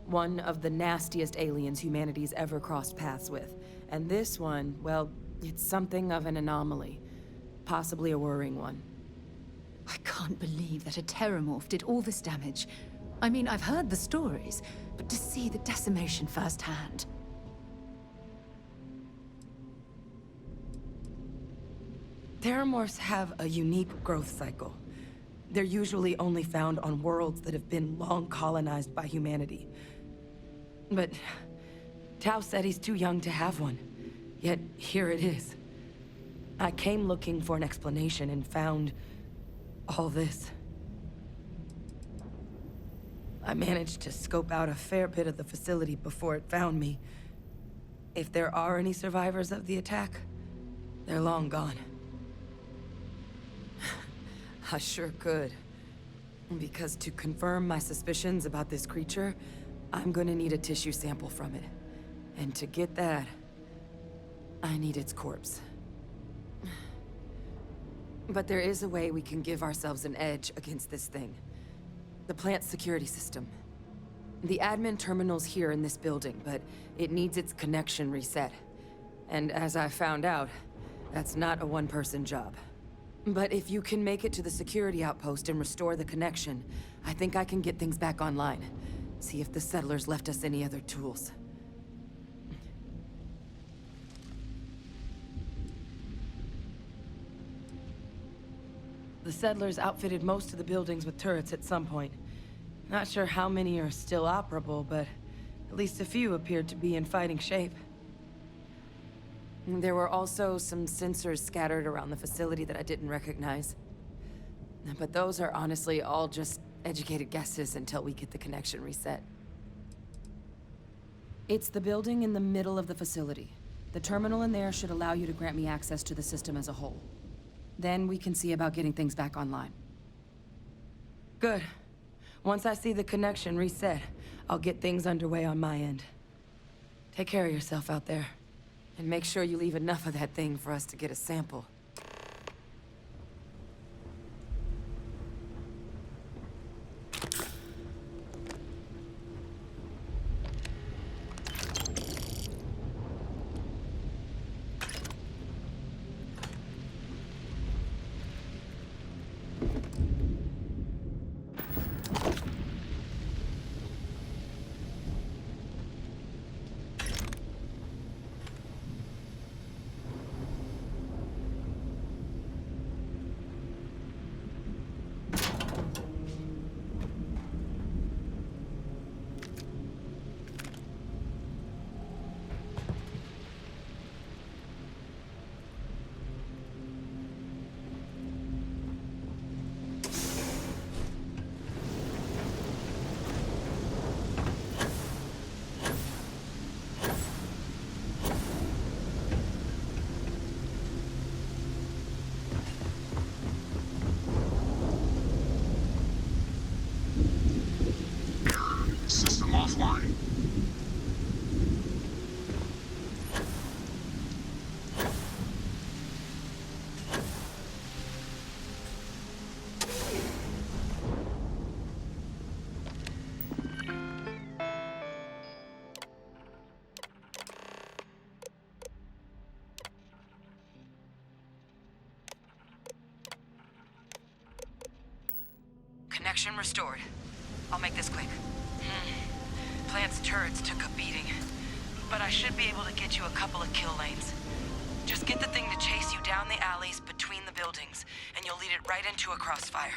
One of the nastiest aliens humanity's ever crossed paths with. And this one, well, it's something of an anomaly. Possibly a worrying one.
I can't believe that a terramorph did all this damage. I mean, I've heard the stories, but to see the decimation firsthand...
Terramorphs have a unique growth cycle. They're usually only found on worlds that have been long colonized by humanity. But Tao said he's too young to have one. Yet here it is. I came looking for an explanation and found all this. I managed to scope out a fair bit of the facility before it found me. If there are any survivors of the attack, they're long gone. I sure could. Because to confirm my suspicions about this creature, I'm gonna need a tissue sample from it. And to get that, I need its corpse. But there is a way we can give ourselves an edge against this thing. The plant's security system. The admin terminal's here in this building, but it needs its connection reset. And as I found out, that's not a one-person job. But if you can make it to the security outpost and restore the connection, I think I can get things back online. See if the settlers left us any other tools. The settlers outfitted most of the buildings with turrets at some point. Not sure how many are still operable, but at least a few appeared to be in fighting shape. There were also some sensors scattered around the facility that I didn't recognize. But those are honestly all just educated guesses until we get the connection reset. It's the building in the middle of the facility. The terminal in there should allow you to grant me access to the system as a whole. Then we can see about getting things back online. Good. Once I see the connection reset, I'll get things underway on my end. Take care of yourself out there. And make sure you leave enough of that thing for us to get a sample.
System offline.
Connection restored. I'll make this quick. Plant's turrets took a beating, but I should be able to get you a couple of kill lanes. Just get the thing to chase you down the alleys between the buildings, and you'll lead it right into a crossfire.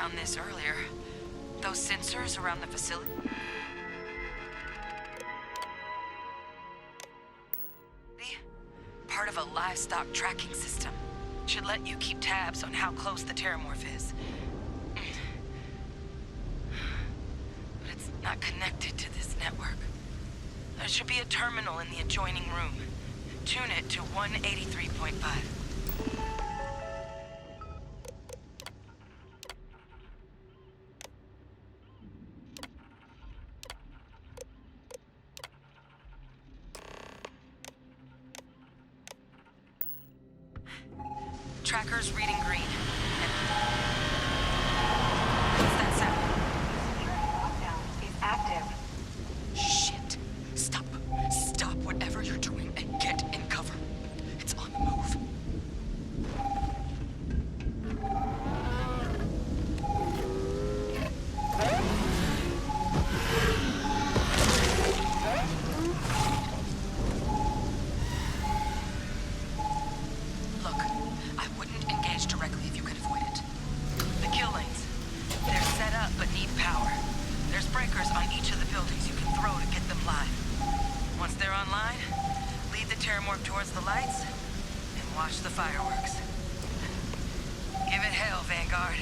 found this earlier. Those sensors around the facility. Part of a livestock tracking system. Should let you keep tabs on how close the terramorph is. But it's not connected to this network. There should be a terminal in the adjoining room. Tune it to 183.5. Tracker's reading green. What's that sound?
Lockdown is active.
Shit. Stop. Stop whatever you're doing and get in cover. It's on the move. Look, I wouldn't engage directly if you could avoid it. The kill lanes. They're set up but need power. There's breakers on each of the buildings you can throw to get them live. Once they're online, lead the terramorph towards the lights and watch the fireworks. Give it hell, Vanguard.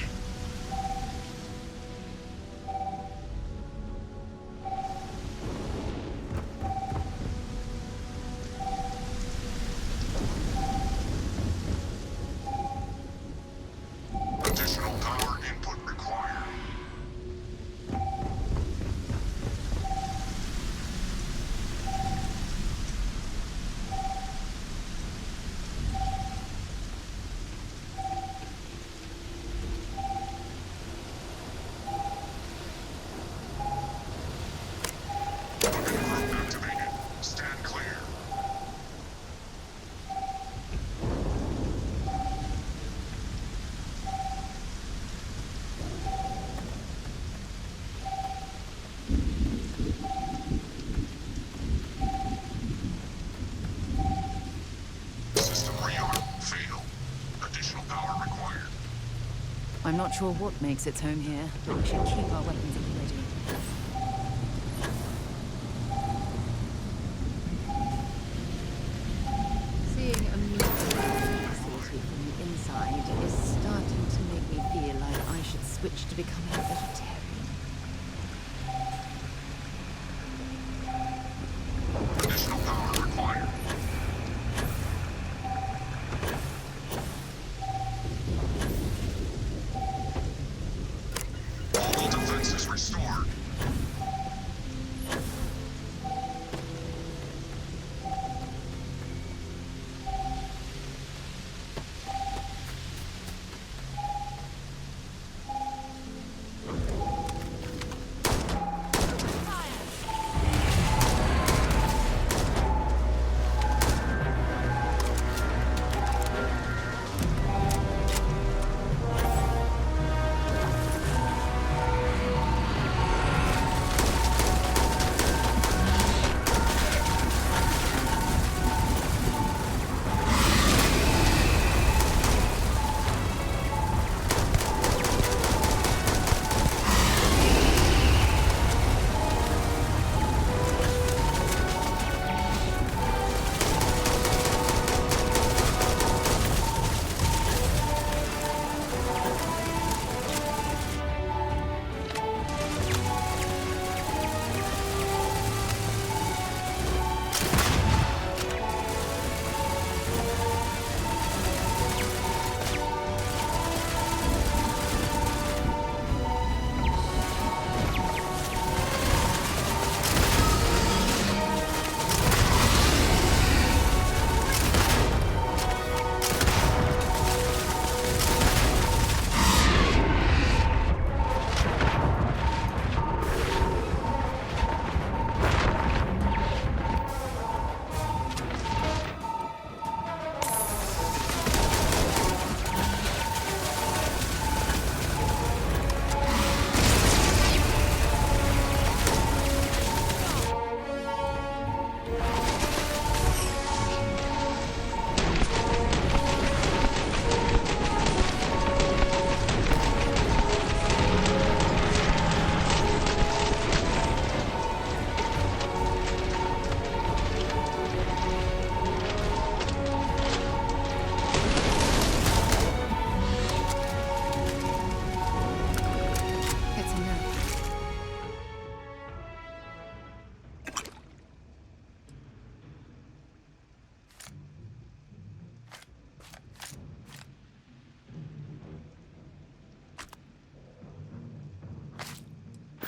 Additional power input required. Activated. Stand clear. System rearm failed. Additional power required.
I'm not sure what makes its home here, but we should keep our weapons at the ready. Seeing a museum facility from the inside is starting to make me feel like I should switch to becoming a vegetarian.
Additional power required. All defenses restored.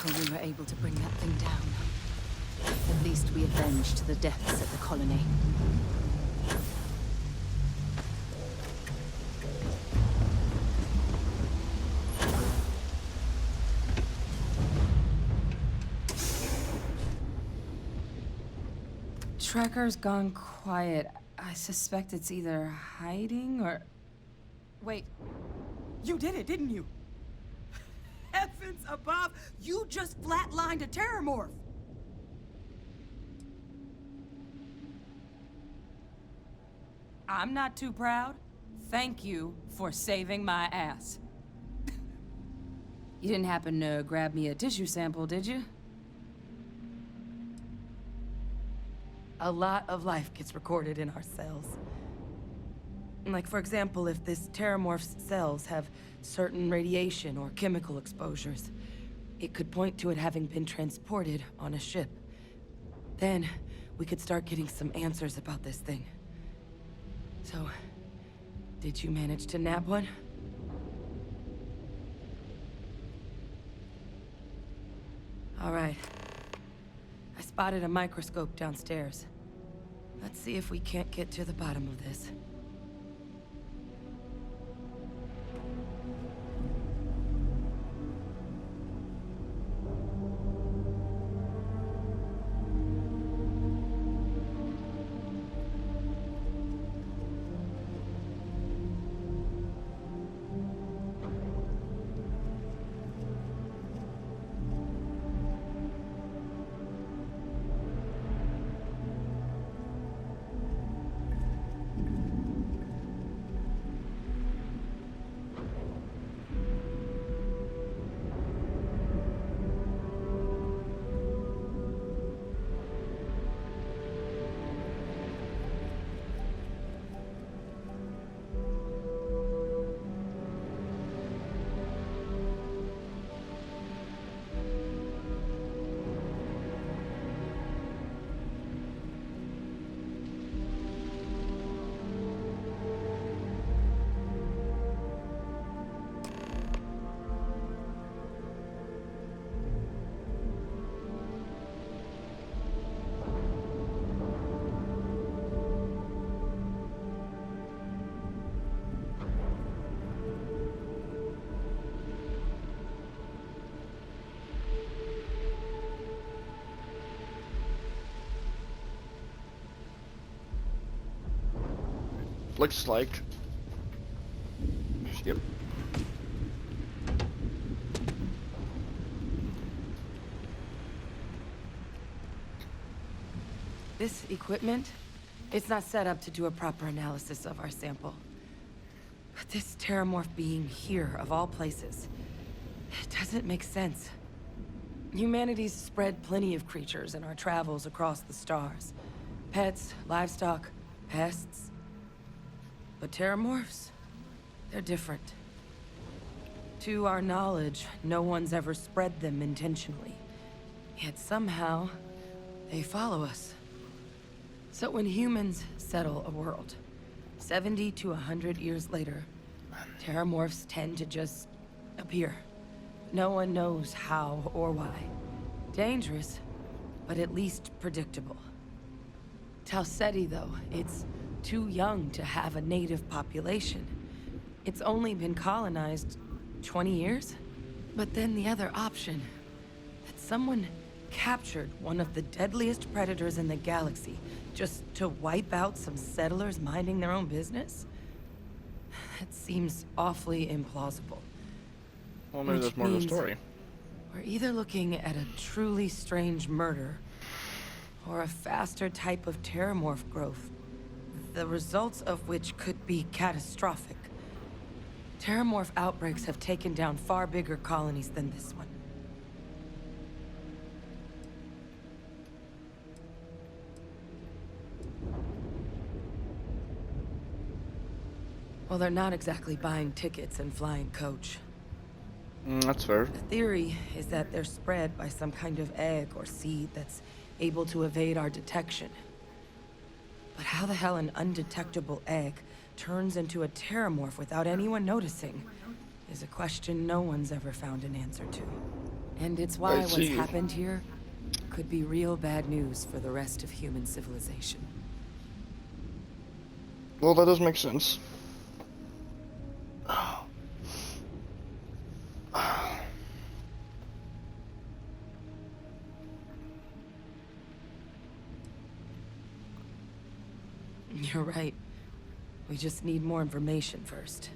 miracle we were able to bring that thing down. At least we avenged the deaths at the colony.
Tracker's gone quiet. I suspect it's either hiding or... Wait. You did it, didn't you? Heavens above! You just flatlined a terramorph! I'm not too proud. Thank you for saving my ass. You didn't happen to grab me a tissue sample, did you? A lot of life gets recorded in our cells. Like, for example, if this terramorph's cells have certain radiation or chemical exposures, it could point to it having been transported on a ship. Then, we could start getting some answers about this thing. So, did you manage to nab one? All right. I spotted a microscope downstairs. Let's see if we can't get to the bottom of this.
Looks like... Yep.
This equipment, it's not set up to do a proper analysis of our sample. But this terramorph being here, of all places, it doesn't make sense. Humanity's spread plenty of creatures in our travels across the stars. Pets, livestock, pests. But terramorphs, they're different. To our knowledge, no one's ever spread them intentionally. Yet somehow, they follow us. So when humans settle a world, 70 to 100 years later, terramorphs tend to just appear. No one knows how or why. Dangerous, but at least predictable. Tau Ceti, though, it's too young to have a native population. It's only been colonized 20 years? But then the other option, that someone captured one of the deadliest predators in the galaxy just to wipe out some settlers minding their own business? That seems awfully implausible.
Well, maybe there's more to the story.
We're either looking at a truly strange murder, or a faster type of terramorph growth, the results of which could be catastrophic. Terramorph outbreaks have taken down far bigger colonies than this one. Well, they're not exactly buying tickets and flying coach.
That's fair.
The theory is that they're spread by some kind of egg or seed that's able to evade our detection. But how the hell an undetectable egg turns into a terramorph without anyone noticing is a question no one's ever found an answer to. And it's why
I
what's
see.
happened here could be real bad news for the rest of human civilization.
Well, that does make sense.
You're right. We just need more information first.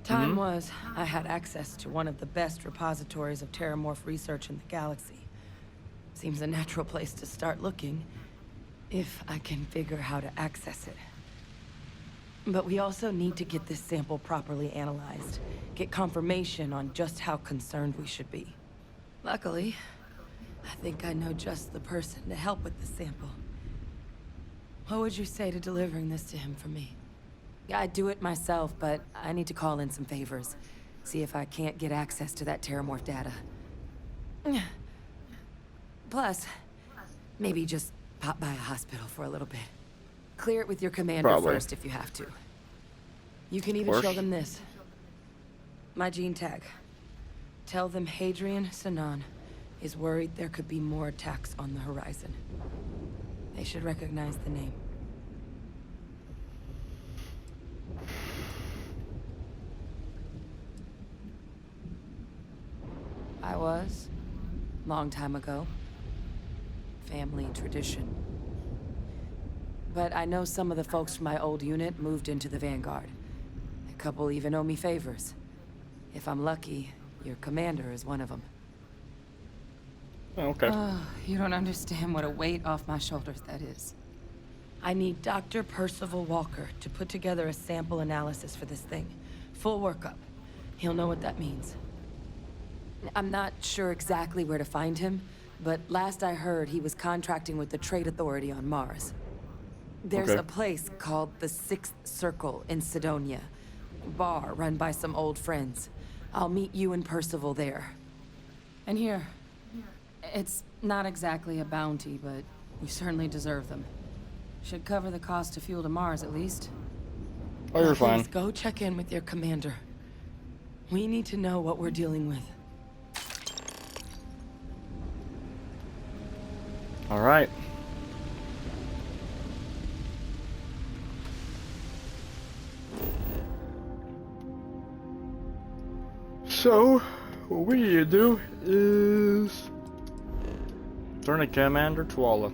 Time was, I had access to one of the best repositories of terramorph research in the galaxy. Seems a natural place to start looking, if I can figure how to access it. But we also need to get this sample properly analyzed, get confirmation on just how concerned we should be. Luckily, I think I know just the person to help with the sample. What would you say to delivering this to him for me? I'd do it myself, but I need to call in some favors. See if I can't get access to that terramorph data. Plus, maybe just pop by a hospital for a little bit. Clear it with your commander first if you have to. You can even show them this. My gene tag. Tell them Hadrian Sanan is worried there could be more attacks on the horizon. They should recognize the name. I was. Long time ago. Family tradition. But I know some of the folks from my old unit moved into the Vanguard. A couple even owe me favors. If I'm lucky, your commander is one of them.
Okay.
You don't understand what a weight off my shoulders that is. I need Dr. Percival Walker to put together a sample analysis for this thing. Full workup. He'll know what that means. I'm not sure exactly where to find him, but last I heard he was contracting with the Trade Authority on Mars. There's a place called the Sixth Circle in Sidonia. Bar run by some old friends. I'll meet you and Percival there. And here. It's not exactly a bounty, but you certainly deserve them. Should cover the cost to fuel to Mars, at least.
Oh, you're fine.
Please go check in with your commander. We need to know what we're dealing with.
All right. So, what we need to do is turn to Commander Twala.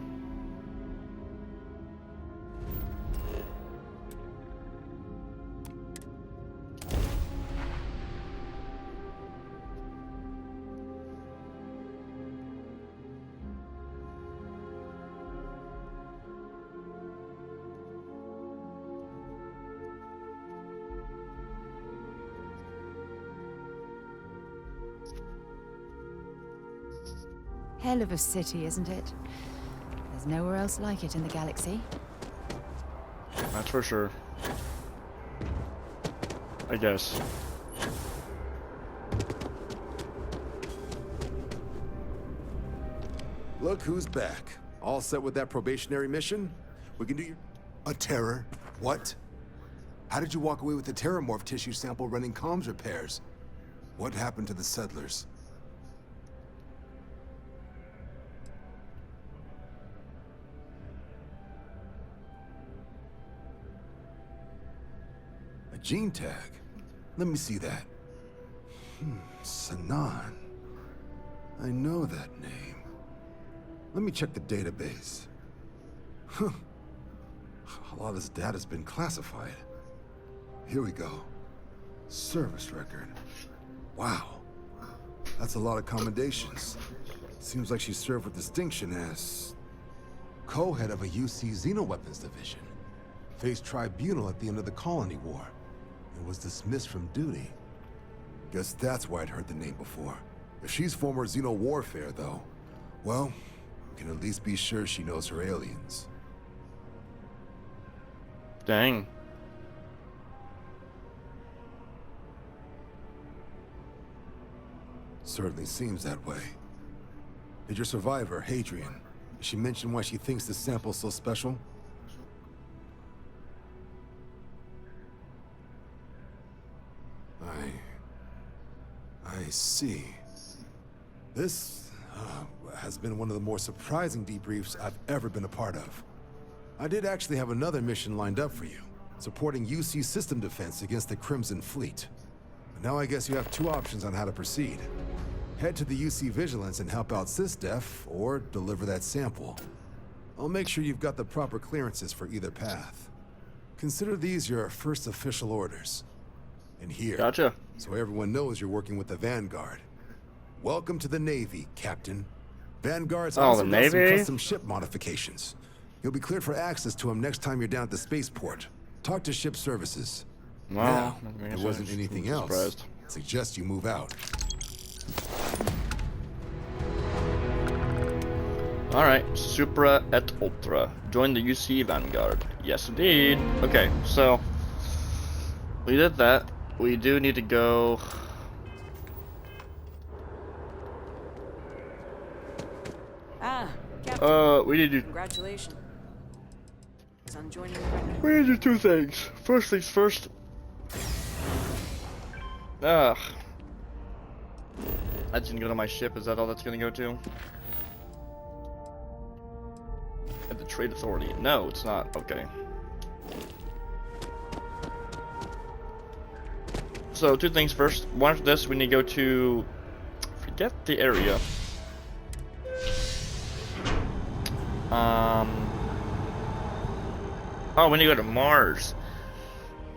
Hell of a city, isn't it? There's nowhere else like it in the galaxy.
That's for sure. I guess.
Look who's back. All set with that probationary mission? We can do your...
A terror? What? How did you walk away with the terramorph tissue sample running comms repairs? What happened to the settlers?
A gene tag? Let me see that. Sanan. I know that name. Let me check the database. Huh. A lot of this data's been classified. Here we go. Service record. Wow. That's a lot of commendations. Seems like she served with distinction as co-head of a UC Xenoweapons division. Faced tribunal at the end of the Colony War and was dismissed from duty. Guess that's why I'd heard the name before. If she's former Xeno warfare, though, well, we can at least be sure she knows her aliens.
Dang.
Certainly seems that way. Did your survivor, Hadrian, did she mention why she thinks this sample's so special? I see. This has been one of the more surprising debriefs I've ever been a part of. I did actually have another mission lined up for you, supporting UC system defense against the Crimson Fleet. But now I guess you have two options on how to proceed. Head to the UC Vigilance and help out SysDef, or deliver that sample. I'll make sure you've got the proper clearances for either path. Consider these your first official orders. And here,
gotcha.
So everyone knows you're working with the Vanguard. Welcome to the Navy, Captain. Vanguard's also got some custom ship modifications. You'll be cleared for access to them next time you're down at the spaceport. Talk to ship services.
Wow,
now, if there wasn't anything else, suggest you move out.
Alright, Supra et Ultra. Join the UC Vanguard. Yes, indeed. Okay, so we did that. We do need to go.
Captain.
We need to.
Congratulations on joining the Vanguard.
We need to do two things. First things first. Ugh. That's gonna go to my ship. Is that all that's gonna go to? At the Trade Authority. No, it's not. Okay. So, two things first. One after this, we need to go to. Forget the area. Oh, we need to go to Mars.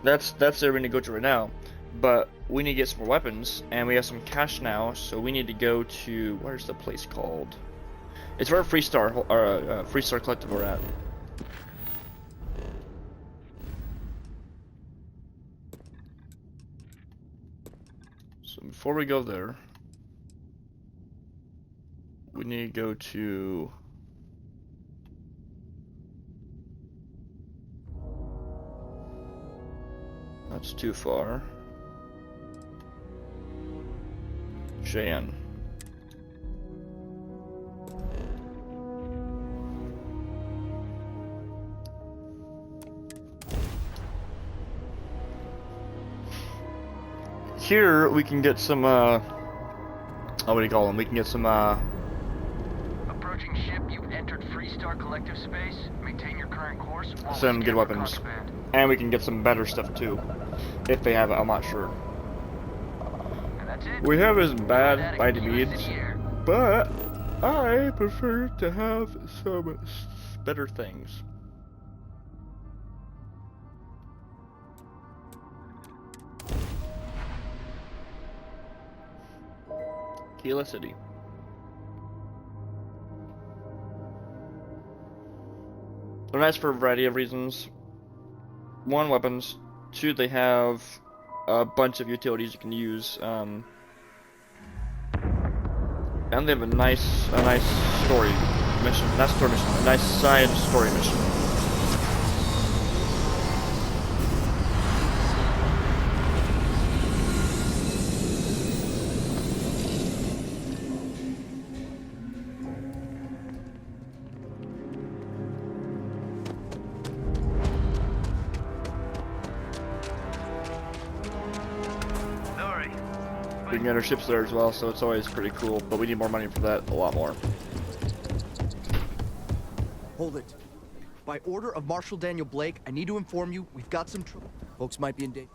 That's where we need to go to right now. But we need to get some more weapons, and we have some cash now, so we need to go to, where's the place called? It's where Freestar Collective we're at. So before we go there, we need to go to. That's too far. Cheyenne. Here we can get some what do you call them? We can get some
Approaching ship, you entered Freestar Collective space. Maintain your current course.
some good weapons. And we can get some better stuff too. If they have it, I'm not sure. We have as bad by the needs, but I prefer to have some better things. Kila City. They're nice for a variety of reasons. One, weapons. Two, they have a bunch of utilities you can use. And they have a nice story mission. Not story mission, a nice side story mission. We can get our ships there as well, so it's always pretty cool, but we need more money for that, a lot more.
Hold it. By order of Marshal Daniel Blake, I need to inform you we've got some trouble. Folks might be in danger.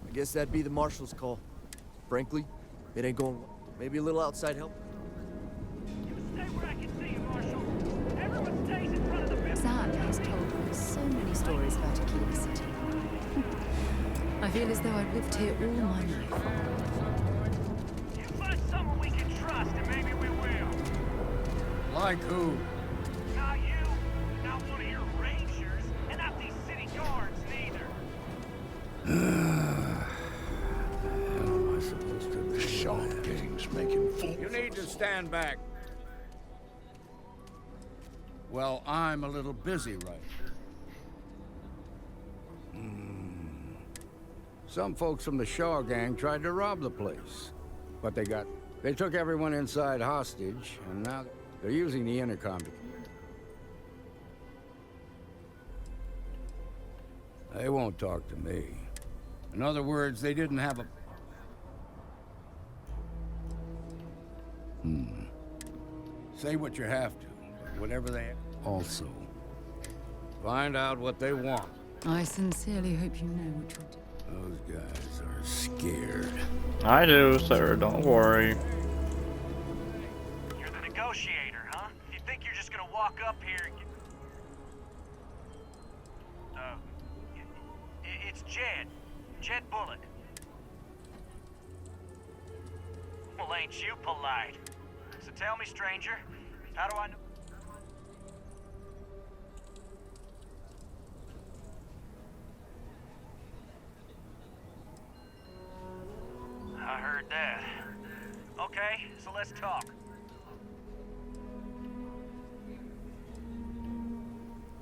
I guess that'd be the Marshal's call. Frankly, it ain't going well. Maybe a little outside help.
Zan has told me so many stories about Aquila City. I feel as though I've lived here all my life.
You find someone we can trust, and maybe we will.
Like who?
Not you, not one of your rangers, and not these city guards neither.
How am I supposed to? The Shaw gang's making fools.
You need to stand back.
Well, I'm a little busy right now. Some folks from the Shaw gang tried to rob the place, but they took everyone inside hostage, and now they're using the intercom to... They won't talk to me. In other words, they didn't have a... Say what you have to, but whatever they also find out what they want.
I sincerely hope you know what you're doing.
Those guys are scared.
I do, sir. Don't worry.
You're the negotiator, huh? You think you're just gonna walk up here and it's Jed. Jed Bullock. Well, ain't you polite? So tell me, stranger, how do I know? I heard that. Okay, so let's talk.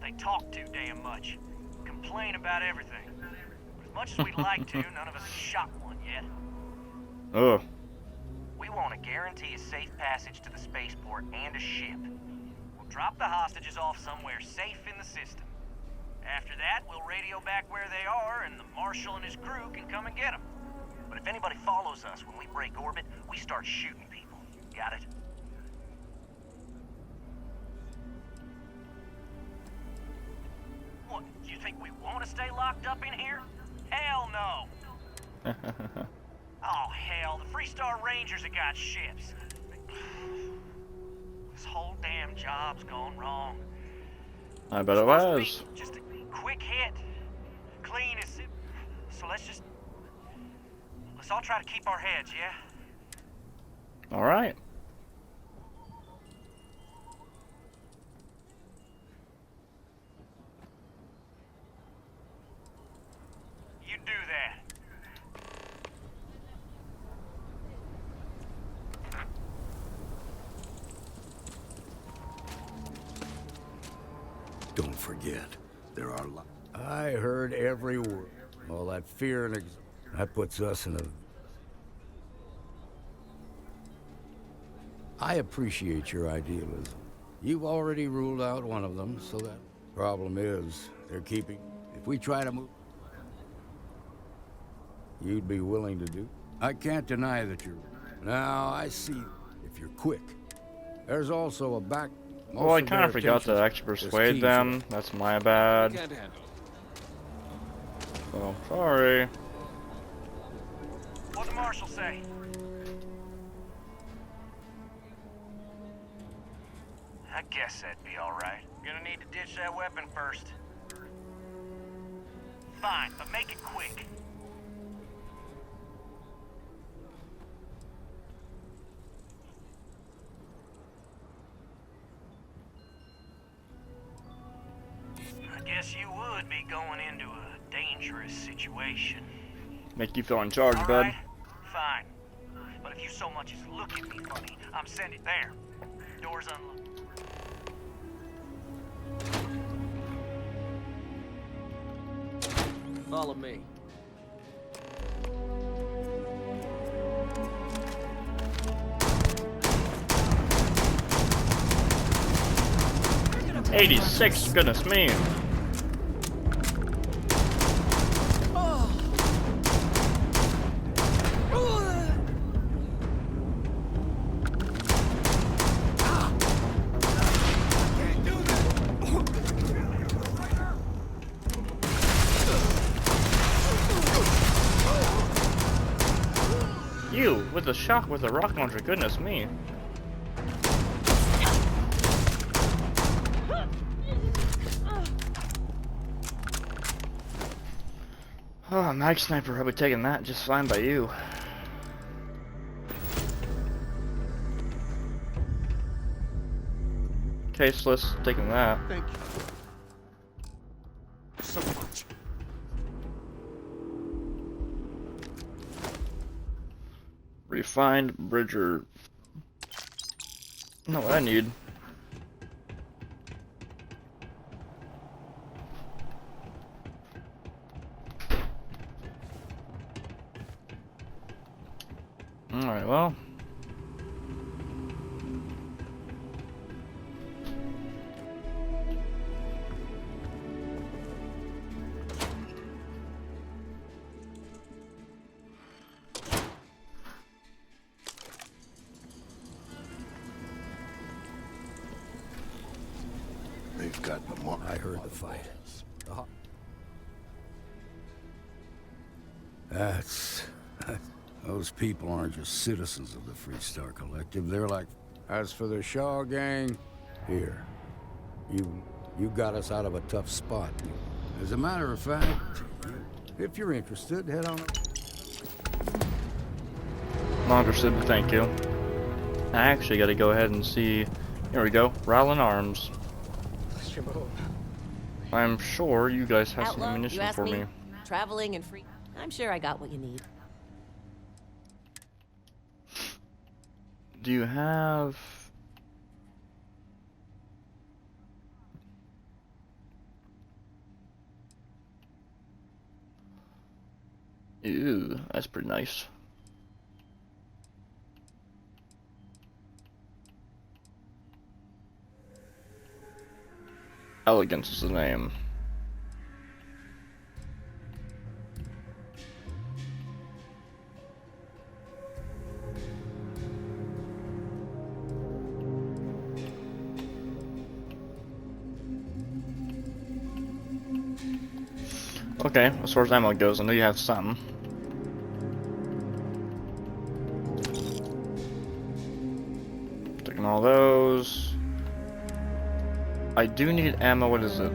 They talk too damn much. Complain about everything. But as much as we'd like to, none of us have shot one yet.
Oh.
We want to guarantee a safe passage to the spaceport and a ship. We'll drop the hostages off somewhere safe in the system. After that, we'll radio back where they are, and the Marshal and his crew can come and get them. But if anybody follows us when we break orbit, we start shooting people. Got it? What, you think we want to stay locked up in here? Hell no! Oh, hell, the Freestar Rangers have got ships. This whole damn job's gone wrong.
I bet it was.
Just a quick hit. Clean as... So let's all try to keep our heads, yeah?
Alright.
You do that.
Don't forget, there are I heard every word. All that fear and that puts us in a... I appreciate your idealism. You've already ruled out one of them, so that problem is, they're keeping... If we try to move... You'd be willing to do? I can't deny that you're... Now, I see if you're quick. There's also a back...
Well, I kind of forgot to actually persuade them. That's my bad.
Can't handle.
Oh, sorry.
What'd the Marshal say? I guess that'd be alright. Gonna need to ditch that weapon first. Fine, but make it quick. I guess you would be going into a dangerous situation.
Make you feel in charge,
All
bud.
right, fine. But if you so much as look at me funny, I'm sending there. Doors unlocked.
Follow me.
'86, goodness me. You, with the shock with the rocket launcher, goodness me. Oh, Mag Sniper probably taking that just fine by you. Tasteless taking that.
Thank you so much.
Refined Bridger. Not what I need. Alright, well.
at the mark.
I heard the fight. That's... Those people aren't just citizens of the Freestar Collective. They're like... As for the Shaw gang, here. You got us out of a tough spot. As a matter of fact, if you're interested, head on...
Not interested, but thank you. I actually gotta go ahead and see... Here we go. Rattling Arms. I'm sure you guys have some
Outlaw,
ammunition
you asked
for me.
Traveling and free. I'm sure I got what you need.
Do you have... Ew, that's pretty nice. Elegance is the name. Okay, as far as ammo goes, I know you have some. Taking all those. I do need ammo. What is it?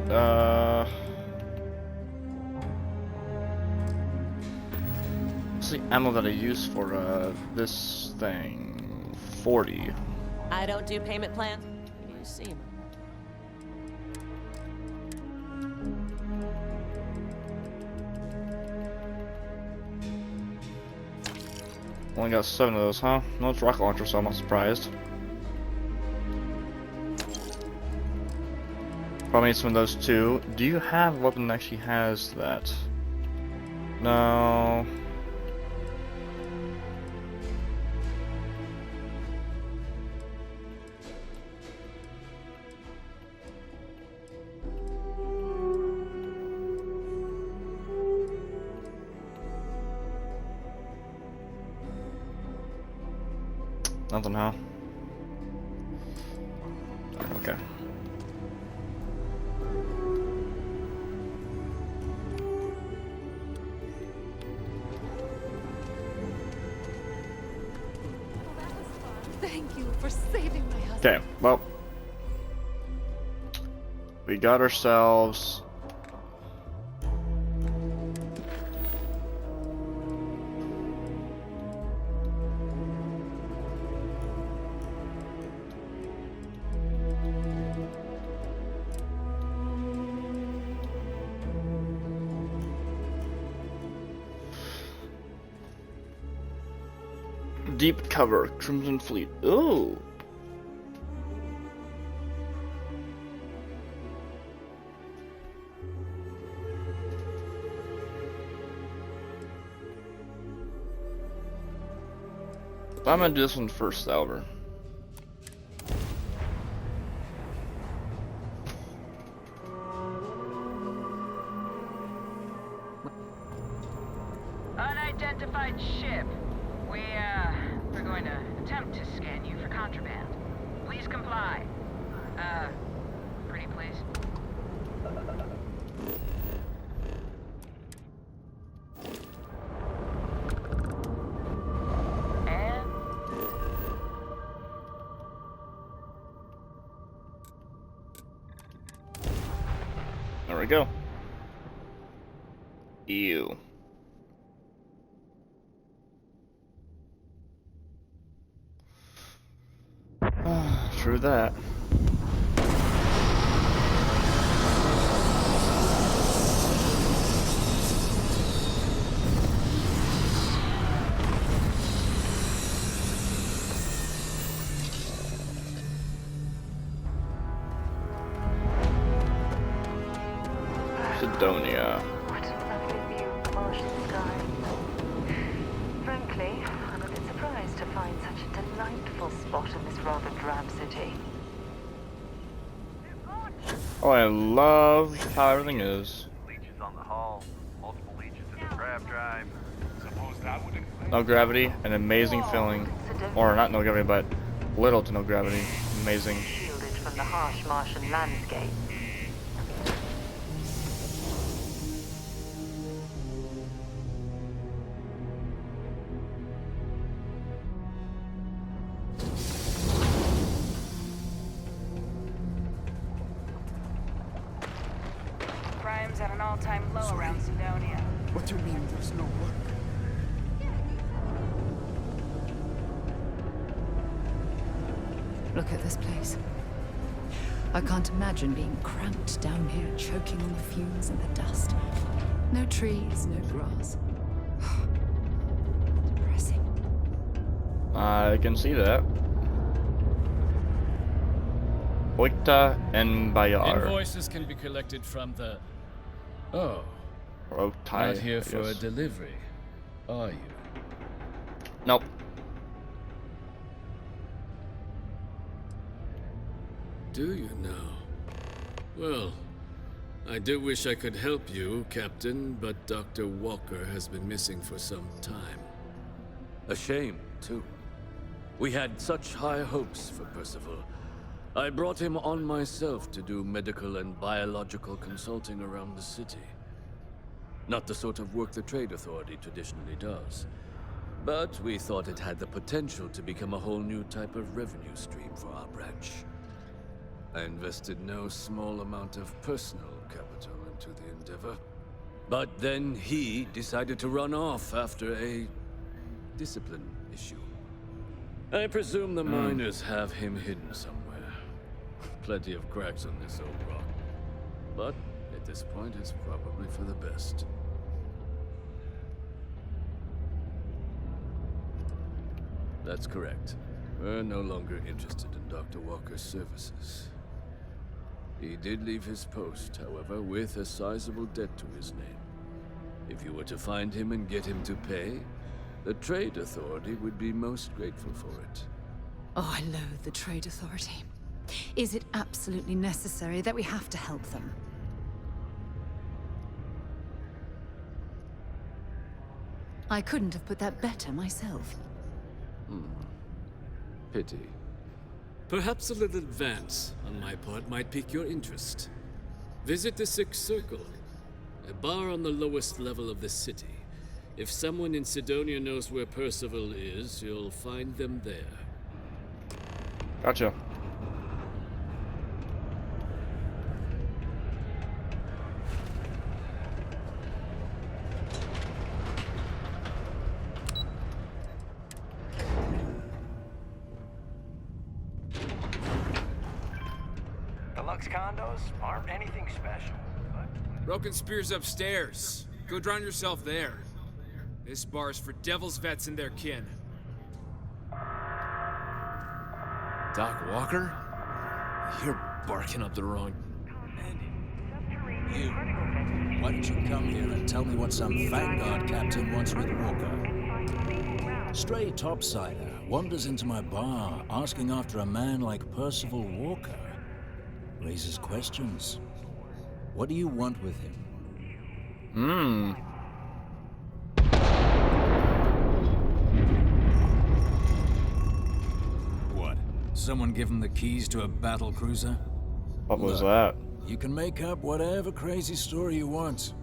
What's the ammo that I use for this thing? 40.
I don't do payment plans. You see 'em.
Only got 7 of those, huh? No, it's rocket launcher, so I'm not surprised. Probably need some of those too. Do you have a weapon that actually has that? No. Nothing, huh? Okay.
Thank you for saving my husband.
Okay, well. We got ourselves... Deep cover, Crimson Fleet. Ooh. I'm gonna do this one first, however.
Unidentified ship. We're going to attempt to scan you for contraband. Please comply. Pretty please. And...
There we go. Ew. True that. Sidonia.
What a lovely view of the Martian sky. Frankly, I'm a bit surprised to find such a delightful spot in this rather drab city.
Oh, I love how everything is.
Leeches on the hull, multiple leeches in the crab drive. Suppose that would include...
No gravity, an amazing feeling. Or not no gravity, but little to no gravity. Amazing.
Shielded from the harsh Martian landscape.
at an all-time low around Sidonia.
What do you mean there's no work?
Look at this place. I can't imagine being cramped down here, choking on the fumes and the dust. No trees, no grass. Depressing.
I can see that. Oita and Bayar.
Invoices can be collected from the... Oh.
Rotai,
Not here
I
for a
guess.
delivery, are you?
Nope.
Do you now? Well, I do wish I could help you, Captain, but Dr. Walker has been missing for some time.
A shame, too. We had such high hopes for Percival. I brought him on myself to do medical and biological consulting around the city. Not the sort of work the Trade Authority traditionally does. But we thought it had the potential to become a whole new type of revenue stream for our branch. I invested no small amount of personal capital into the endeavor. But then he decided to run off after a discipline issue. I presume the miners have him hidden somewhere. Plenty of cracks on this old rock. But at this point, it's probably for the best. That's correct. We're no longer interested in Dr. Walker's services. He did leave his post, however, with a sizable debt to his name. If you were to find him and get him to pay, the Trade Authority would be most grateful for it.
Oh, I loathe the Trade Authority. Is it absolutely necessary that we have to help them? I couldn't have put that better myself.
Pity. Perhaps a little advance on my part might pique your interest. Visit the Sixth Circle, a bar on the lowest level of the city. If someone in Sidonia knows where Percival is, you'll find them there.
Gotcha.
Deluxe condos aren't anything special, but...
Broken Spear's upstairs. Go drown yourself there. This bar's for devil's vets and their kin.
Doc Walker? You're barking up the wrong...
You. Why don't you come here and tell me what some Vanguard captain wants with Walker? Stray topsider wanders into my bar asking after a man like Percival Walker. Raises questions. What do you want with him? What? Someone give him the keys to a battle cruiser?
What was that?
You can make up whatever crazy story you want,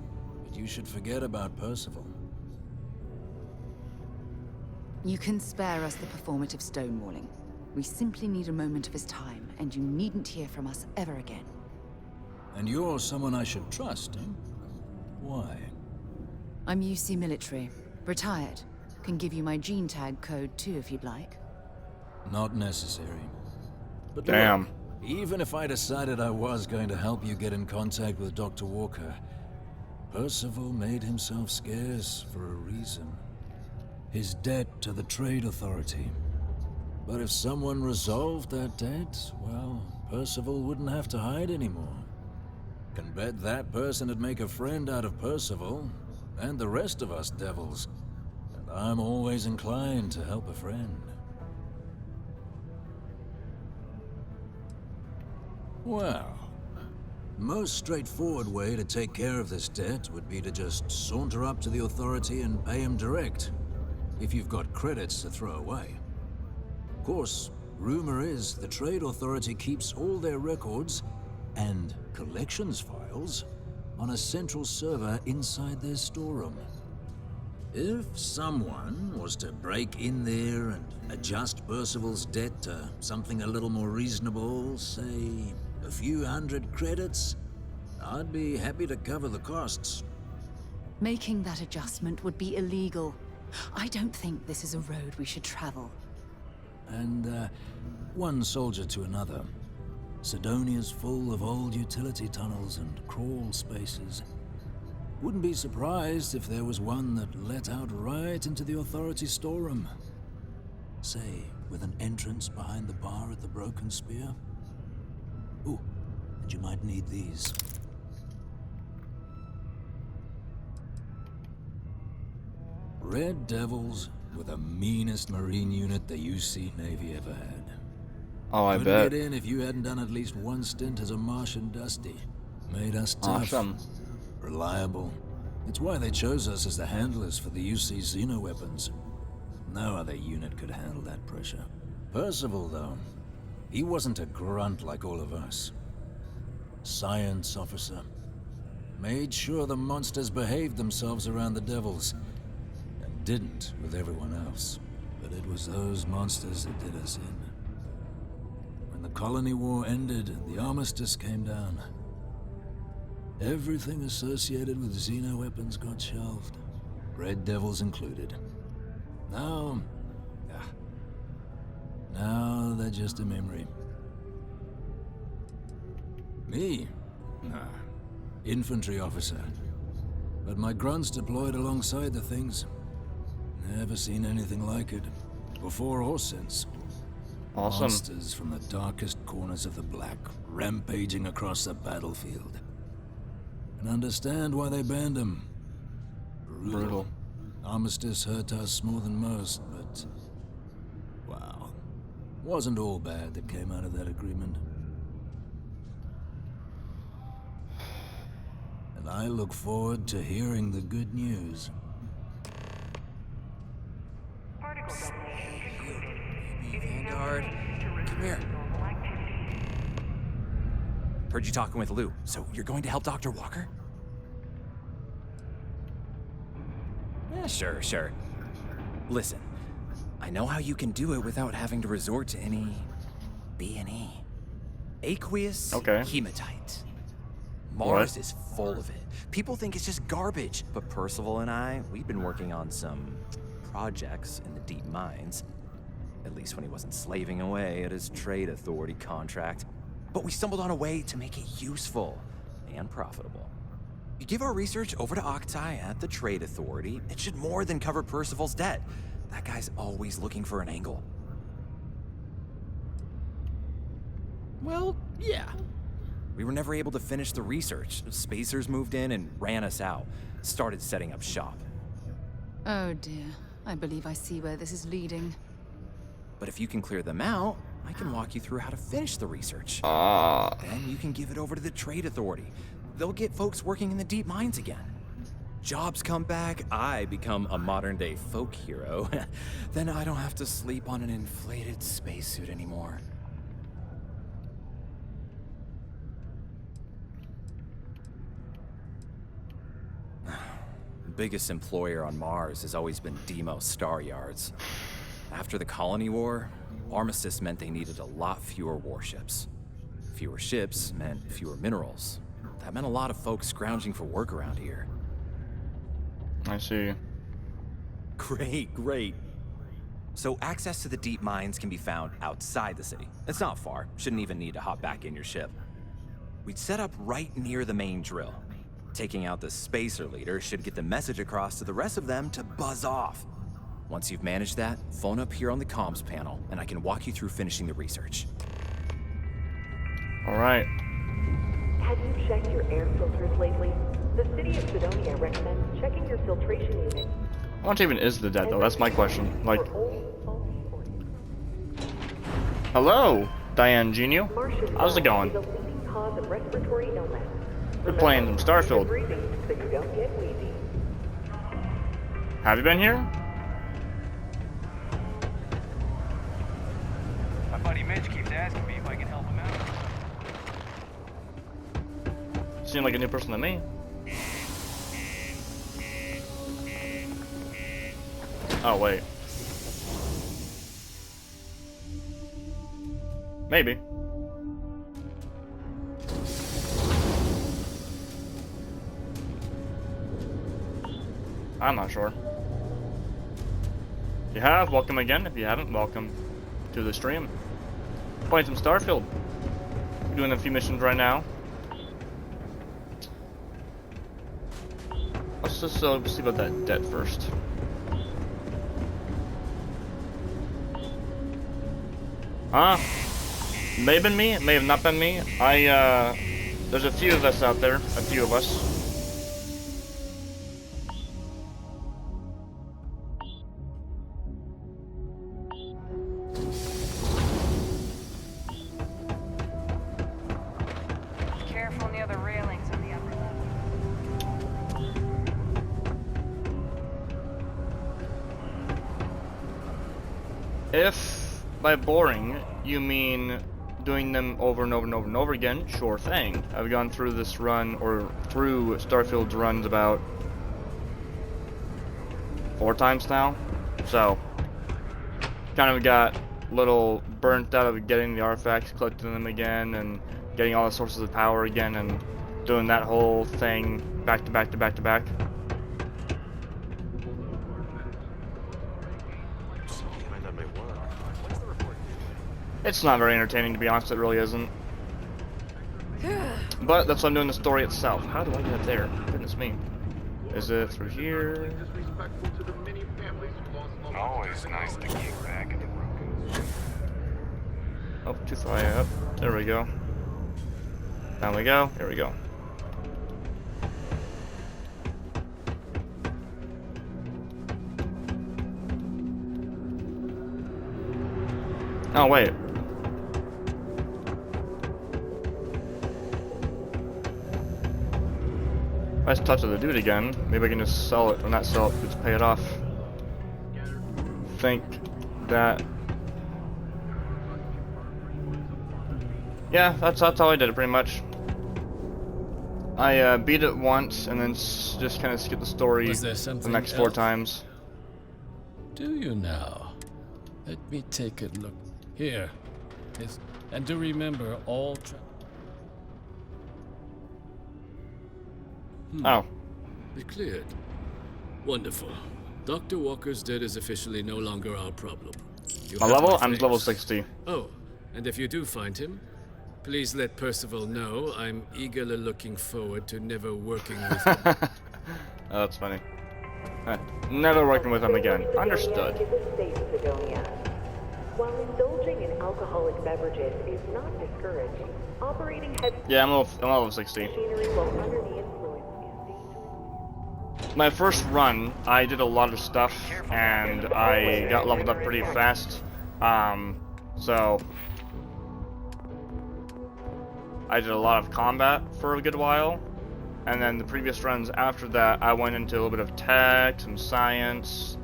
but you should forget about Percival.
You can spare us the performative stonewalling. We simply need a moment of his time, and you needn't hear from us ever again.
And you're someone I should trust, eh? Why?
I'm UC military. Retired. Can give you my gene tag code too if you'd like.
Not necessary. But
Damn.
Look, even if I decided I was going to help you get in contact with Dr. Walker, Percival made himself scarce for a reason. His debt to the Trade Authority. But if someone resolved that debt, well, Percival wouldn't have to hide anymore. Can bet that person would make a friend out of Percival, and the rest of us devils. And I'm always inclined to help a friend. Well, most straightforward way to take care of this debt would be to just saunter up to the Authority and pay him direct, if you've got credits to throw away. Of course, rumor is the Trade Authority keeps all their records and collections files on a central server inside their storeroom. If someone was to break in there and adjust Percival's debt to something a little more reasonable, say a few hundred credits, I'd be happy to cover the costs.
Making that adjustment would be illegal. I don't think this is a road we should travel.
And, one soldier to another. Sidonia's full of old utility tunnels and crawl spaces. Wouldn't be surprised if there was one that let out right into the Authority storeroom. Say, with an entrance behind the bar at the Broken Spear. Ooh, and you might need these. Red Devils were the meanest Marine unit the UC Navy ever had.
Oh, I
Couldn't
bet.
get in if you hadn't done at least one stint as a Martian Dusty. Made us tough.
Awesome.
Reliable. It's why they chose us as the handlers for the UC Xeno weapons. No other unit could handle that pressure. Percival, though, he wasn't a grunt like all of us. Science officer. Made sure the monsters behaved themselves around the Devils. And didn't with everyone else. But it was those monsters that did us in. When the Colony War ended and the armistice came down, everything associated with Xeno weapons got shelved. Red Devils included. Now they're just a memory. Me? Nah. Infantry officer. But my grunts deployed alongside the things. Never seen anything like it. Before or since.
Awesome.
Monsters from the darkest corners of the Black, rampaging across the battlefield. And understand why they banned them. Brutal. Armistice hurt us more than most, but... wow. Wasn't all bad that came out of that agreement. And I look forward to hearing the good news.
Vanguard, come here. Heard you talking with Lou, so you're going to help Dr. Walker? Yeah, sure. Listen, I know how you can do it without having to resort to any B&E. Aqueous hematite. Mars is full of it. People think it's just garbage, but Percival and I, we've been working on some projects in the deep mines. At least when he wasn't slaving away at his trade authority contract. But we stumbled on a way to make it useful and profitable. You give our research over to Octai at the trade authority, it should more than cover Percival's debt. That guy's always looking for an angle. Well, yeah. We were never able to finish the research. Spacers moved in and ran us out. Started setting up shop.
Oh dear. I believe I see where this is leading.
But if you can clear them out, I can walk you through how to finish the research. Then you can give it over to the trade authority. They'll get folks working in the deep mines again. Jobs come back, I become a modern-day folk hero. Then I don't have to sleep on an inflated spacesuit anymore. The biggest employer on Mars has always been Deimos Star Yards. After the Colony War, armistice meant they needed a lot fewer warships. Fewer ships meant fewer minerals. That meant a lot of folks scrounging for work around here.
I see.
Great. So access to the deep mines can be found outside the city. It's not far. Shouldn't even need to hop back in your ship. We'd set up right near the main drill. Taking out the spacer leader should get the message across to the rest of them to buzz off. Once you've managed that, phone up here on the comms panel, and I can walk you through finishing the research.
All right.
Have you checked your air filters lately? The city of Sidonia recommends checking your filtration unit.
How much even is the debt, though? That's my question. Like... hello, Diane Genio. How's it going? We're playing some Starfield. Have you been here?
My buddy Mitch keeps asking me if I can help him out.
Seem like a new person to me. Oh, wait. Maybe. I'm not sure. If you have, welcome again. If you haven't, welcome to the stream. Playing some Starfield. We're doing a few missions right now. Let's just see about that debt first. May have been me, it may have not been me. There's a few of us out there, a few of us.
Careful near the railings on the upper level.
If by boring you mean doing them over and over and over and over again, sure thing. I've gone through this run, or through Starfield's runs about 4 times now, so kind of got a little burnt out of getting the artifacts, collecting them again, and getting all the sources of power again, and doing that whole thing back to back to back to back. It's not very entertaining, to be honest. It really isn't. But that's why I'm doing the story itself. How do I get there? Goodness me. Is it through here?
Always nice to kick back at the broken.
Oh, too far up. There we go. Down we go. Here we go. Oh, wait. Nice touch of the dude again. Maybe I can just sell it, or not sell it, just pay it off. Think that. Yeah, that's how I did it pretty much. I beat it once and then just kind of skipped the story the next 4 times.
Do you now? Let me take a look. Here. And do remember all.
Oh.
It cleared. Wonderful. Dr. Walker's debt is officially no longer our problem.
My level? I'm level 60.
Oh, and if you do find him, please let Percival know I'm eagerly looking forward to never working with him.
Oh, that's funny. Never working with him again. Understood.
While indulging in alcoholic beverages is not discouraged, operating heavy
yeah, I'm level 60.
machinery while under the influence.
My first run, I did a lot of stuff, and I got leveled up pretty fast. So I did a lot of combat for a good while, and then the previous runs after that, I went into a little bit of tech, some science,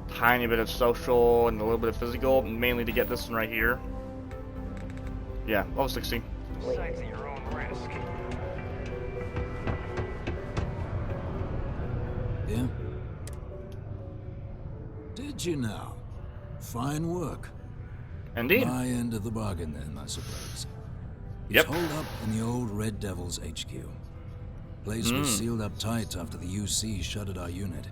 tiny bit of social, and a little bit of physical, mainly to get this one right here. Yeah, level 60.
Besides at your own risk.
Yeah? Did you now? Fine work.
Indeed.
My end of the bargain then, I suppose. He's
Yep.
holed up in the old Red Devil's HQ. Place was sealed up tight after the UC shuttered our unit.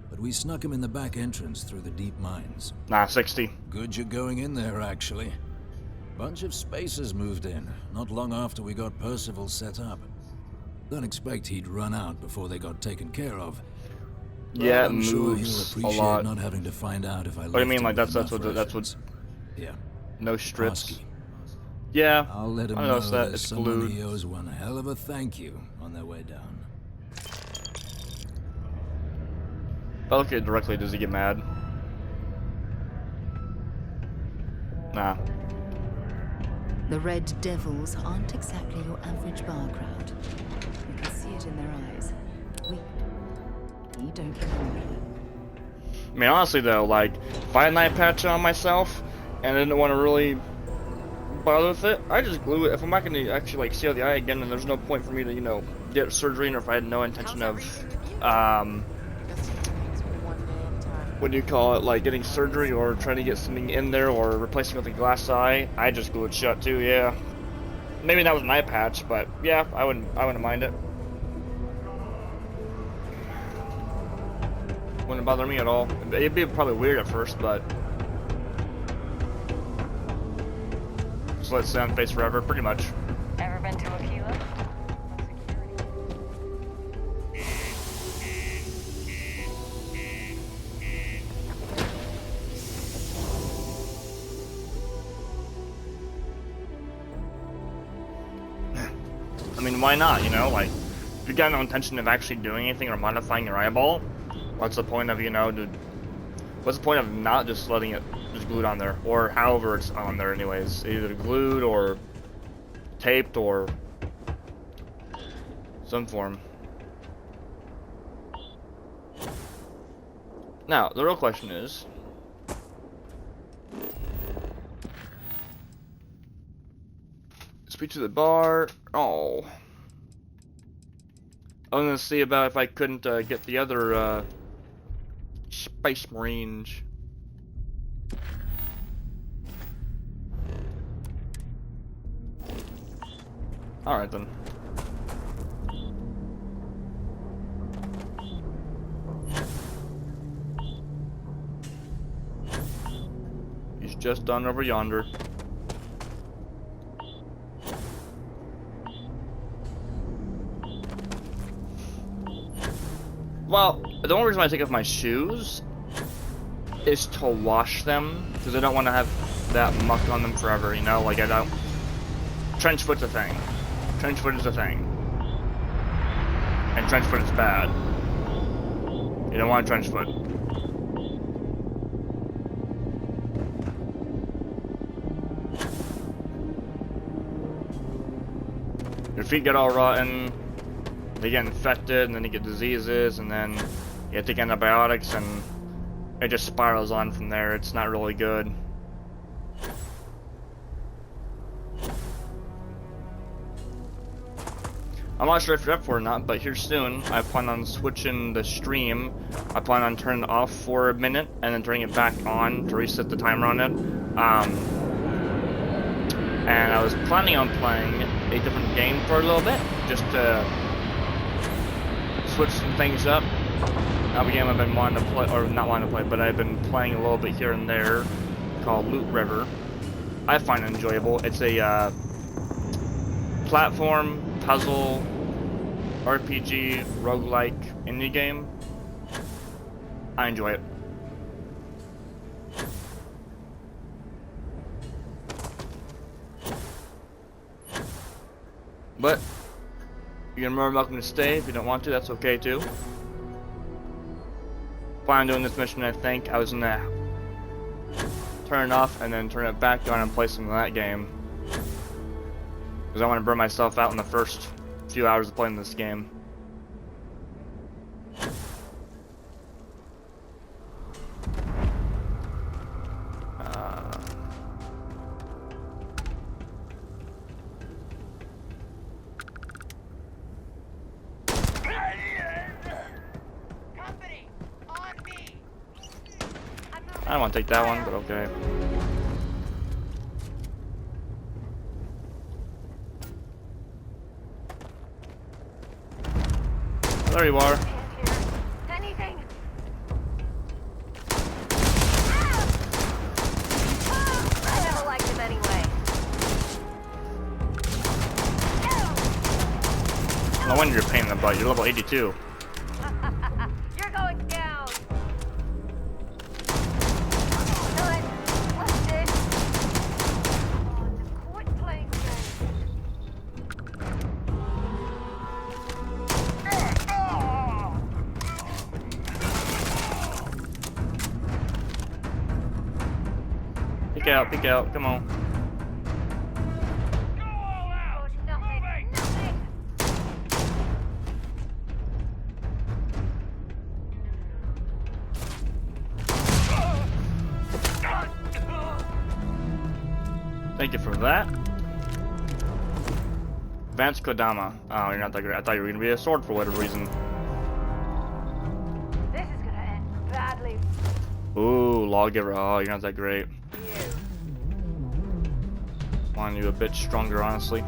But we snuck him in the back entrance through the deep mines.
Nah, 60.
Good you're going in there, actually. Bunch of spacers moved in, not long after we got Percival set up. Don't expect he'd run out before they got taken care of.
Yeah, it
I'm sure he'll
moves a
appreciate
lot.
not having to find out if I
What do you
left
mean,
him
like
with
that's
enough
what
rations. Yeah.
No strips.
Husky.
Yeah,
I'll let him
I
know
noticed that.
there's
It's
someone
glued.
he owes one hell of a thank you on their way down.
If I look at it directly, does he get mad? Nah.
The Red Devils aren't exactly your average bar crowd. You can see it in their eyes. We don't belong here.
I mean, honestly though, like, if I had an eye patch on myself and I didn't want to really bother with it, I just glue it. If I'm not going to actually like see out the eye again, then there's no point for me to, you know, get surgery. Or if I had no intention of, what do you call it, like getting surgery or trying to get something in there or replacing with a glass eye, I just glue it shut too. Yeah, maybe not with an eye patch, but yeah, I wouldn't mind it. Didn't bother me at all. It'd be probably weird at first, but just let it stay on face forever, pretty much.
Ever been to Aquila?
I mean, why not, you know? Like, if you got no intention of actually doing anything or modifying your eyeball, what's the point of, you know, what's the point of not just letting it just glued on there? Or however it's on there anyways. Either glued or taped or some form. Now, the real question is, speak to the bar. Oh. I was gonna see about if I couldn't get the other Space Marines. Alright then. He's just done over yonder. Well, the only reason I take off my shoes is to wash them, because I don't want to have that muck on them forever, you know? Like, I don't... Trench foot's a thing. Trench foot is a thing. And trench foot is bad. You don't want trench foot. Your feet get all rotten. They get infected, and then you get diseases, and then you have to take antibiotics, and it just spirals on from there. It's not really good. I'm not sure if you're up for it or not, but here soon, I plan on switching the stream. I plan on turning it off for a minute, and then turning it back on to reset the timer on it. And I was planning on playing a different game for a little bit, just to switch some things up. Now, a game I've been wanting to play, or not wanting to play, but I've been playing a little bit here and there, called Loot River. I find it enjoyable. It's a platform, puzzle, RPG, roguelike, indie game. I enjoy it. But you're more than welcome to stay. If you don't want to, that's okay too. Plan on doing this mission, I think. I was gonna turn it off and then turn it back on and play some of that game. Because I want to burn myself out in the first few hours of playing this game. I don't want to take that one, but okay. There you are.
Anything? I never liked him anyway.
No wonder you're a pain in the butt. You're level 82.
You're going down. Quit playing games.
Peek out, come on. Thank you for that. Advanced Kodama. Oh, you're not that great. I thought you were gonna be a sword for whatever reason.
This is gonna end badly.
Ooh, Lawgiver. Oh, you're not that great. Want you a bit stronger, honestly.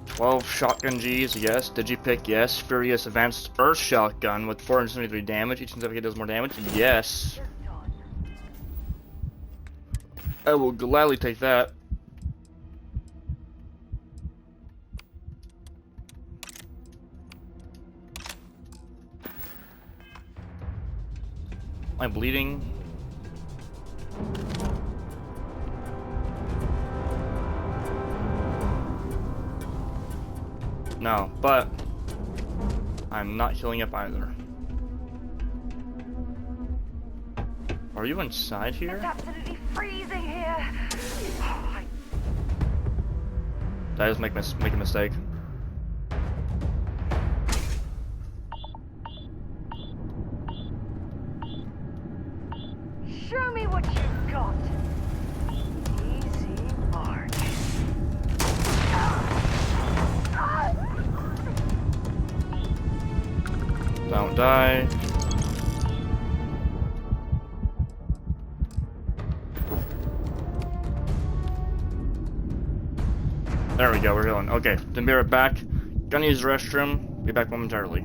12 12 shotgun Gs, yes. Digipick, yes. Furious Advanced Earth Shotgun with 473 damage. Each certificate does more damage, yes. I will gladly take that. I'm bleeding. No, but I'm not healing up either. Are you inside here?
It's absolutely freezing here.
Did I just make a mistake?
Show me what you've got. Easy march.
Don't die. There we go, we're healing. Okay, then be right back. Gonna use the restroom. Be back momentarily.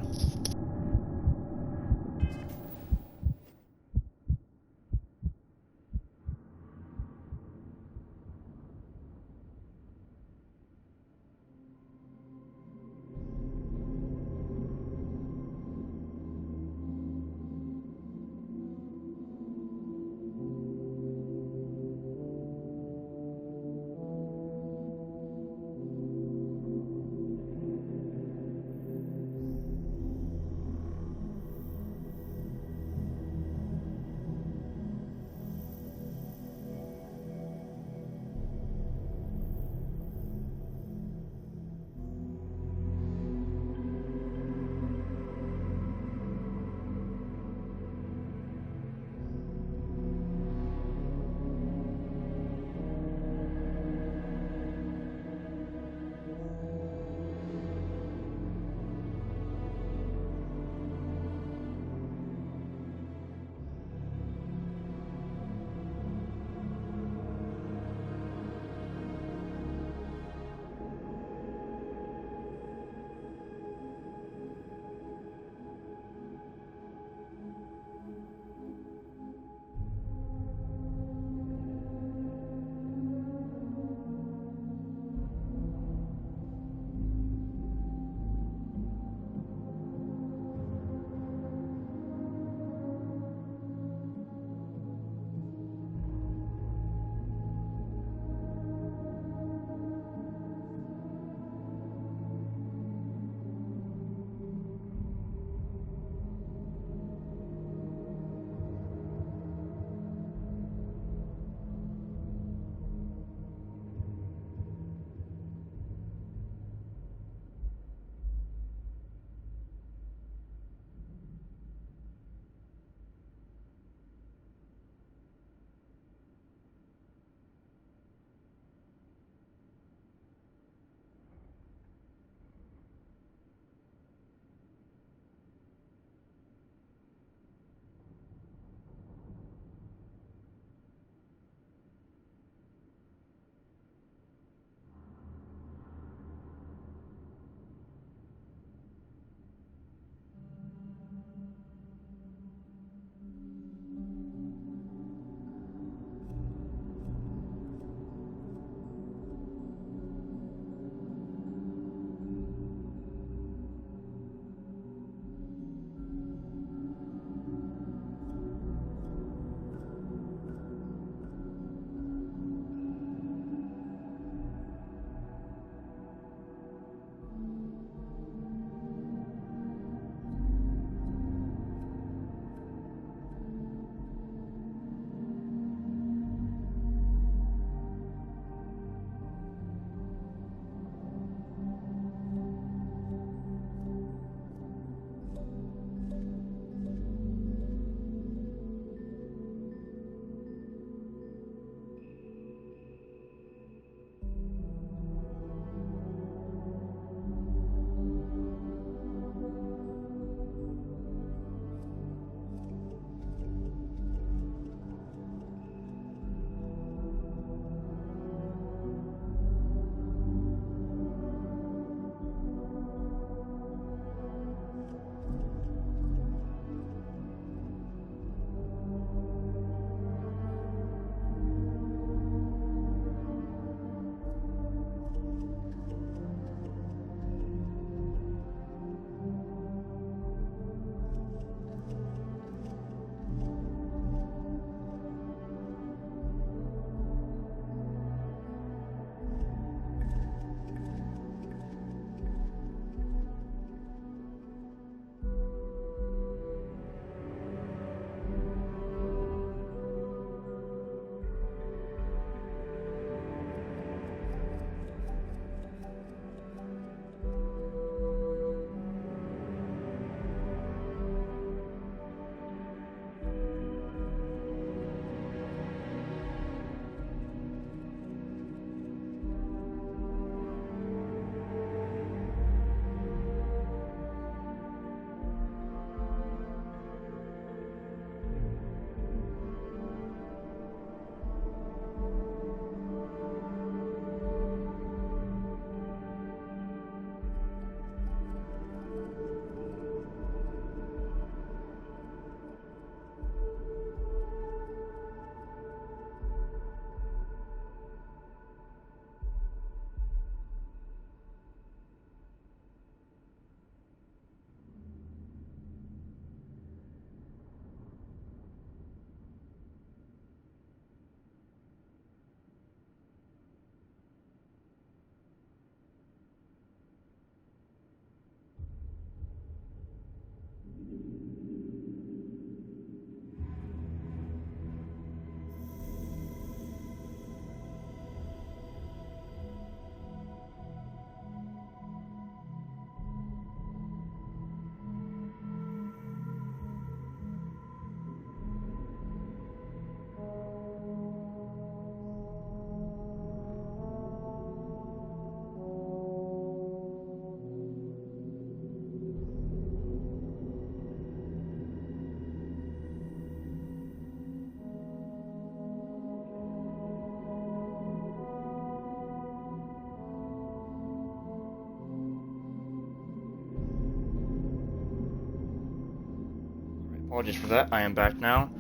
Apologies for that. I am back now.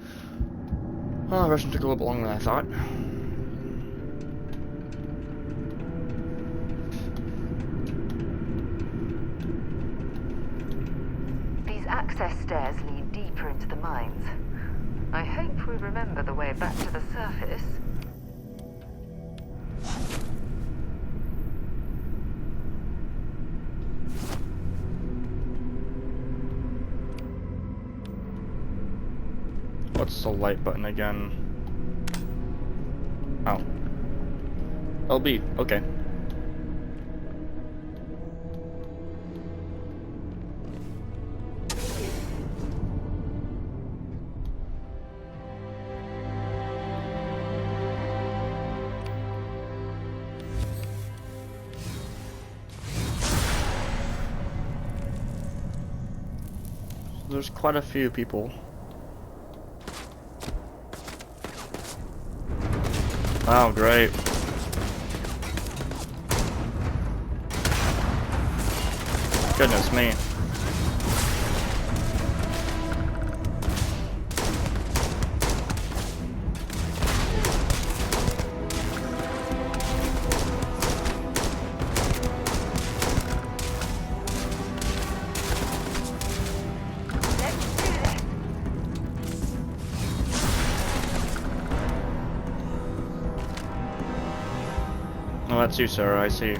Oh, the rest took a little bit longer than I thought.
These access stairs lead deeper into the mines. I hope we remember the way back to the surface.
What's the light button again? Oh. LB, okay. There's quite a few people. Oh, great. Goodness me. Oh, that's you, Sarah, I see.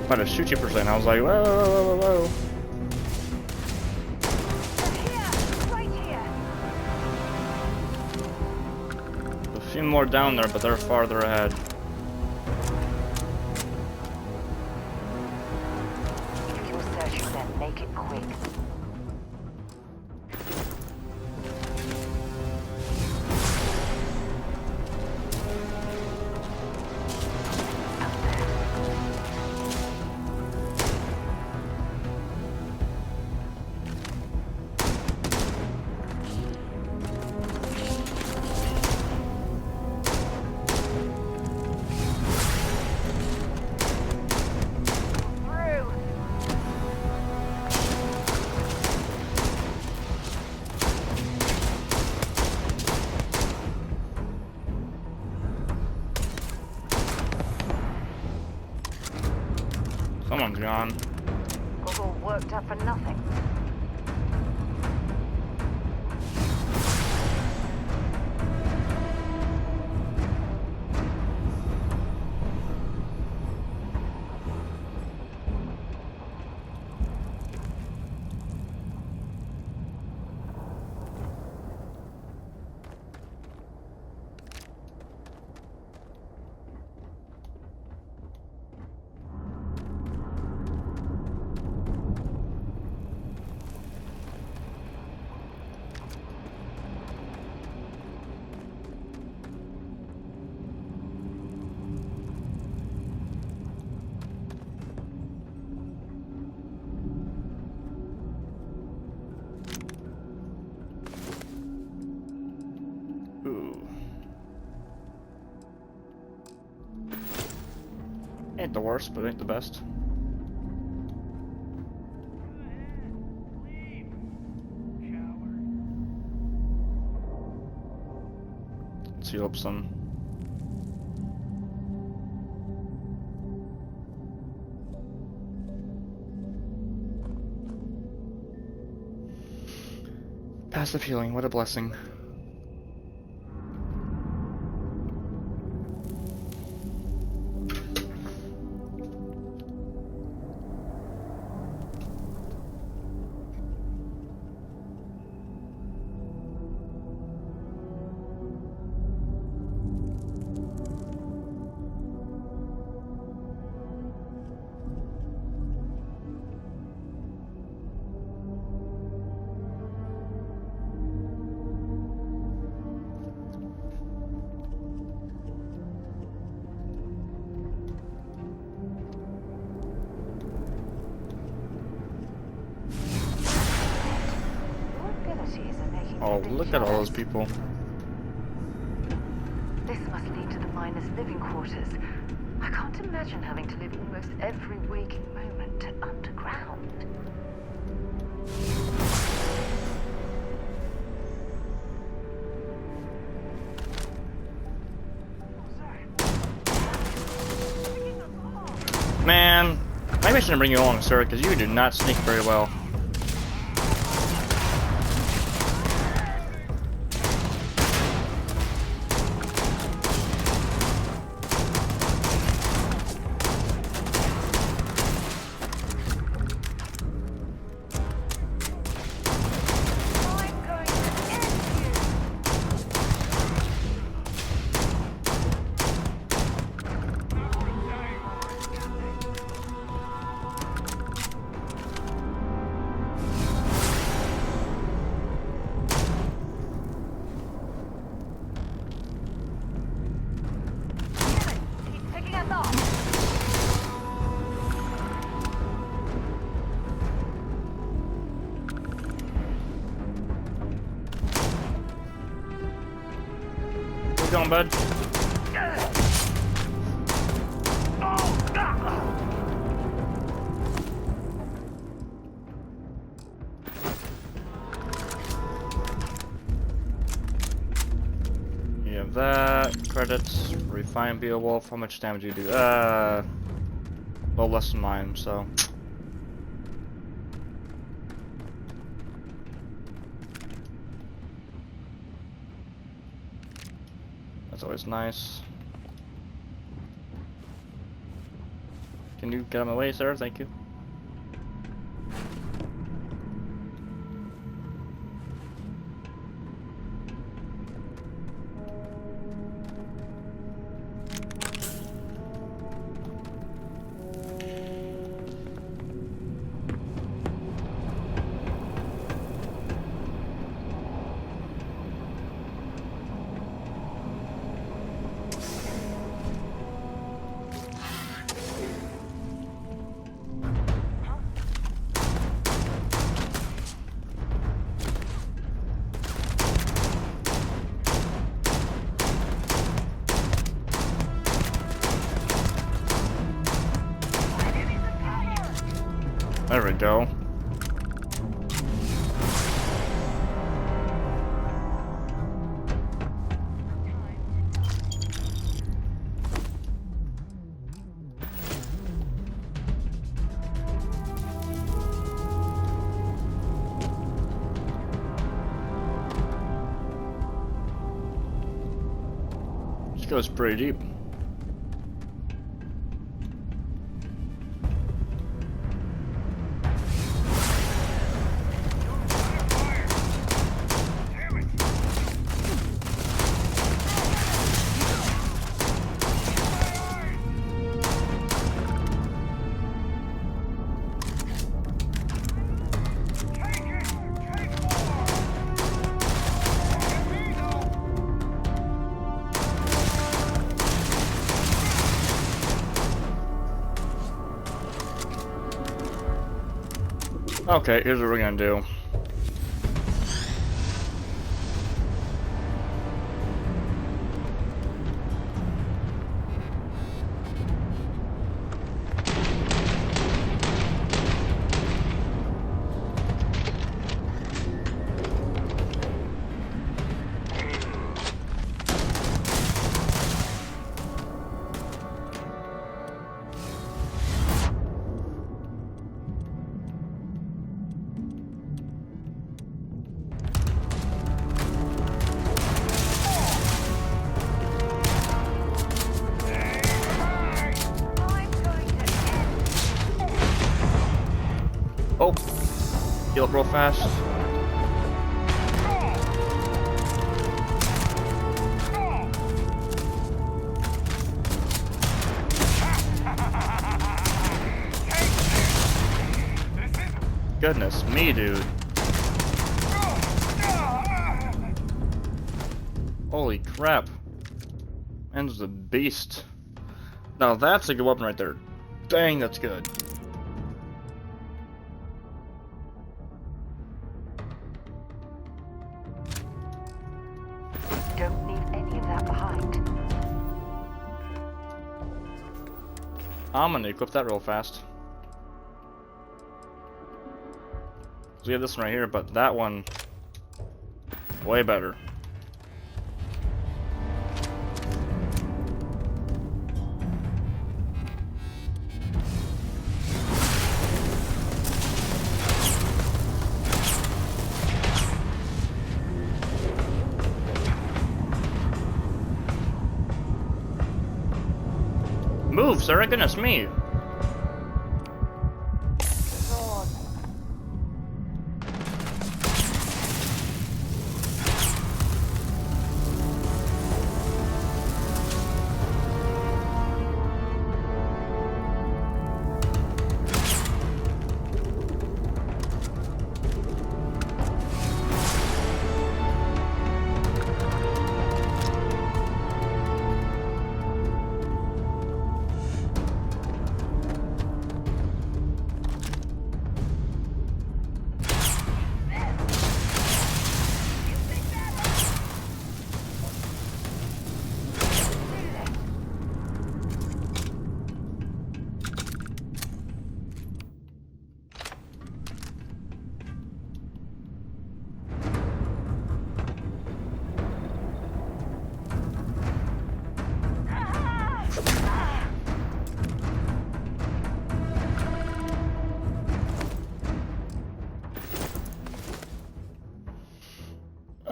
About to shoot you %. I was like, whoa, whoa, whoa, whoa, whoa. A few more down there, but they're farther ahead.
If you're searching them, make it quick.
Someone's gone.
Got all worked up for nothing.
Ain't the worst, but ain't the best. Let's heal up some. Passive healing, what a blessing. Oh, look at all those people.
This must lead to the miners' living quarters. I can't imagine having to live almost every waking moment underground.
Maybe I shouldn't bring you along, sir, because you do not sneak very well. Going, bud? You have that. Credits. Refine Beowulf. How much damage do you do? Well, less than mine, so. That's always nice. Can you get out of my way, sir? Thank you. There we go. This goes pretty deep. Okay, here's what we're gonna do. Oh, heal up real fast. Goodness me, dude. Holy crap. Man's a beast. Now that's a good weapon right there. Dang, that's good.
Don't leave any of that behind.
I'm gonna equip that real fast. We have this one right here, but that one way better. move, Sarah. Goodness me.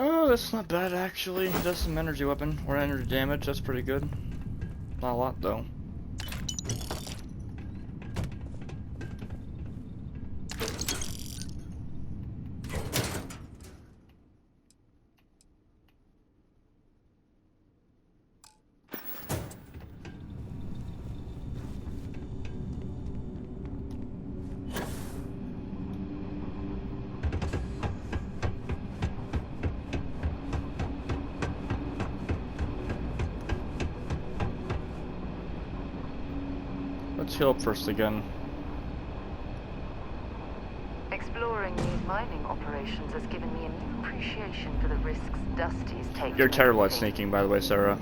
Oh, that's not bad actually. It does some energy weapon or energy damage. That's pretty good. Not a lot though. Let's heal up first again.
Exploring these mining operations has given me a new appreciation for the risks Dusty's taken.
You're terrible at sneaking, by the way, Sarah.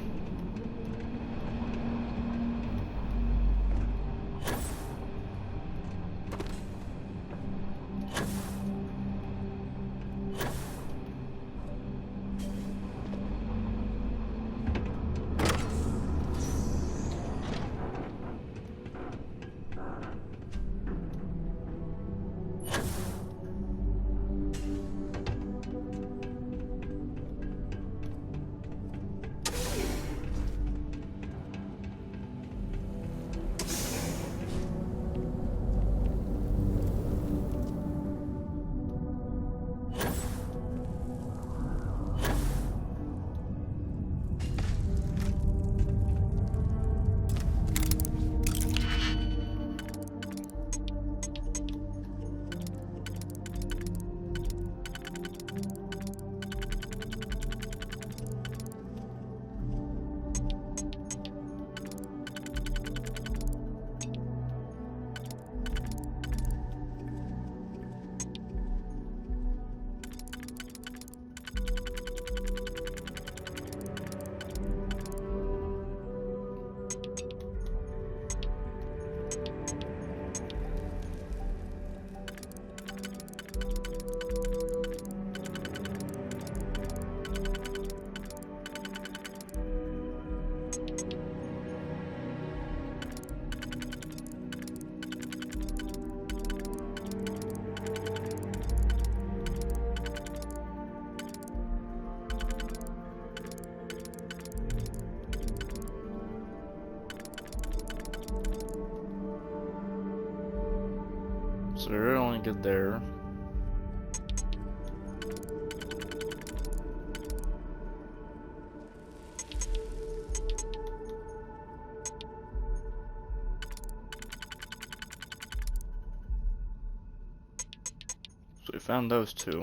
So we're only good there. So we found those two.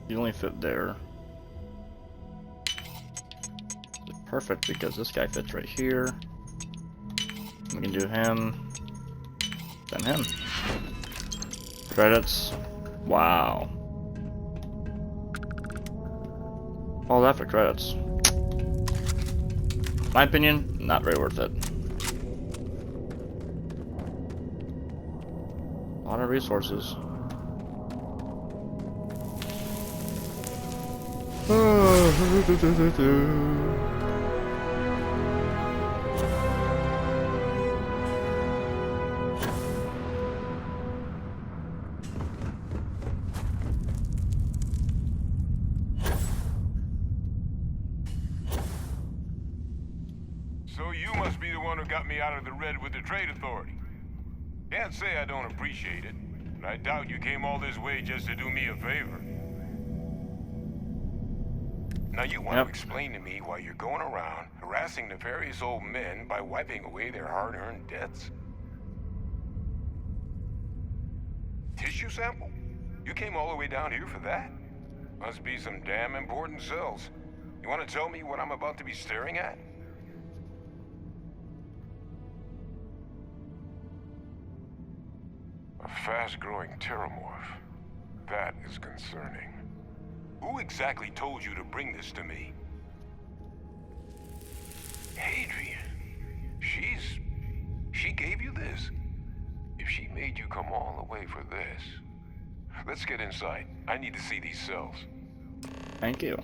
You only fit there. Perfect, because this guy fits right here. We can do him, then him. Credits. Wow. All that for credits. My opinion, not very worth it. A lot of resources.
So you must be the one who got me out of the red with the Trade Authority. Can't say I don't appreciate it, and I doubt you came all this way just to do me a favor. Now you want to explain to me why you're going around harassing nefarious old men by wiping away their hard-earned debts? Tissue sample? You came all the way down here for that? Must be some damn important cells. You want to tell me what I'm about to be staring at? A fast-growing terramorph. That is concerning. Who exactly told you to bring this to me? Adrian. She gave you this? If she made you come all the way for this... Let's get inside. I need to see these cells.
Thank you.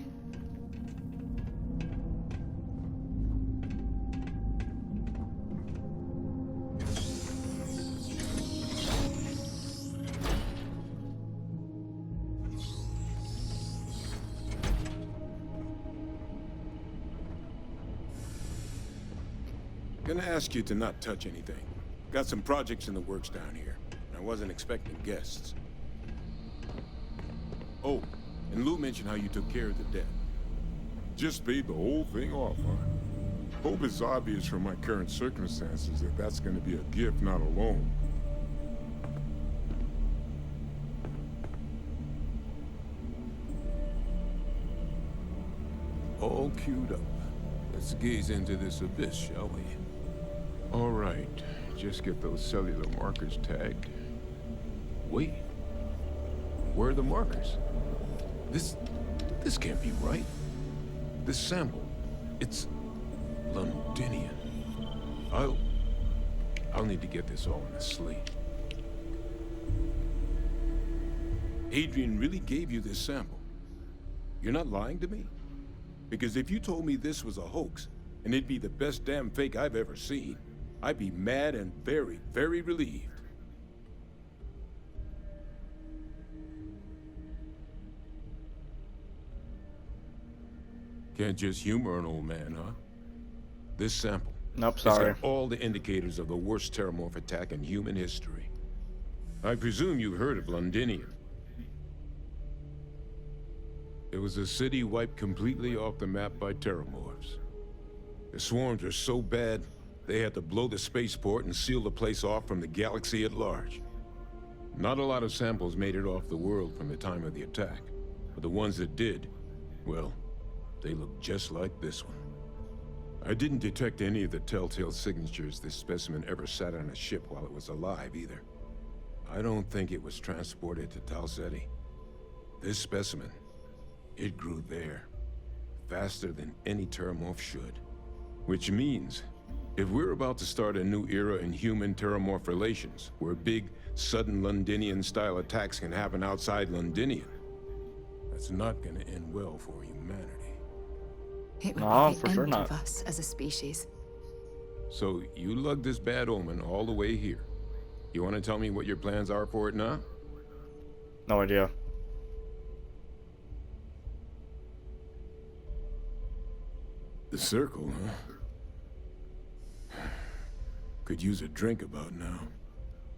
Gonna ask you to not touch anything. Got some projects in the works down here. I wasn't expecting guests. Oh, and Lou mentioned how you took care of the debt.
Just paid the whole thing off, huh? Hope it's obvious from my current circumstances that that's gonna be a gift, not a loan.
All queued up. Let's gaze into this abyss, shall we? All right, just get those cellular markers tagged. Wait, where are the markers? This can't be right. This sample, it's Londinian. I'll need to get this all in a slate. Adrian really gave you this sample. You're not lying to me? Because if you told me this was a hoax, and it'd be the best damn fake I've ever seen, I'd be mad and very, very relieved. Can't just humor an old man, huh? This sample.
Nope, sorry.
It's got all the indicators of the worst terramorph attack in human history. I presume you've heard of Londinian. It was a city wiped completely off the map by terramorphs. The swarms were so bad, they had to blow the spaceport and seal the place off from the galaxy at large. Not a lot of samples made it off the world from the time of the attack, but the ones that did, well, they look just like this one. I didn't detect any of the telltale signatures this specimen ever sat on a ship while it was alive, either. I don't think it was transported to Tau Ceti. This specimen, it grew there, faster than any terramorph should. Which means, if we're about to start a new era in human-terramorph relations, where big, sudden Londinian-style attacks can happen outside Londinian, that's not gonna end well for humanity.
It would be the end of us as a species.
So, you lugged this bad omen all the way here. You want to tell me what your plans are for it now?
No idea.
The circle, huh? Could use a drink about now.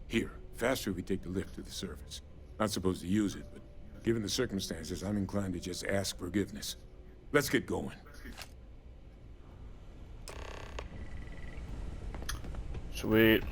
Here, faster we take the lift to the surface. Not supposed to use it, but given the circumstances, I'm inclined to just ask forgiveness. Let's get going.
Sweet.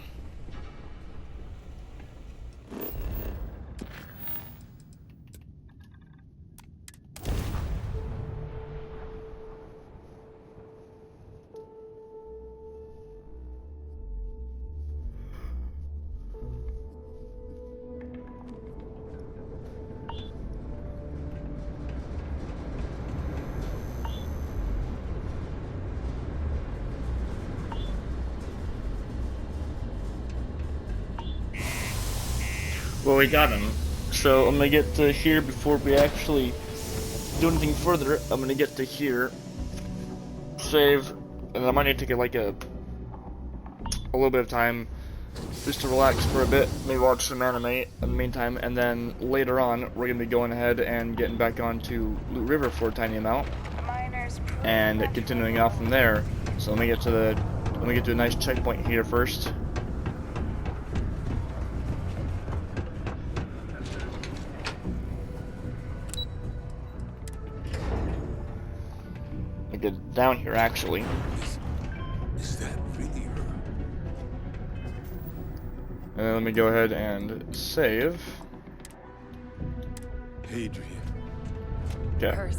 Well, we got him. So I'm gonna get to here before we actually do anything further, I'm gonna get to here, save, and I might need to take like a little bit of time just to relax for a bit, maybe watch some anime in the meantime, and then later on we're gonna be going ahead and getting back onto Loot River for a tiny amount, and continuing off from there. So let me get to a nice checkpoint here first. Get down here actually.
Is that really her?
And let me go ahead and save.
Adrian.
Okay.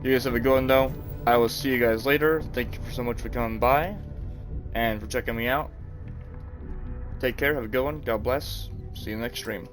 You guys have a good one though. I will see you guys later. Thank you so much for coming by and for checking me out. Take care, have a good one, God bless. See you next stream.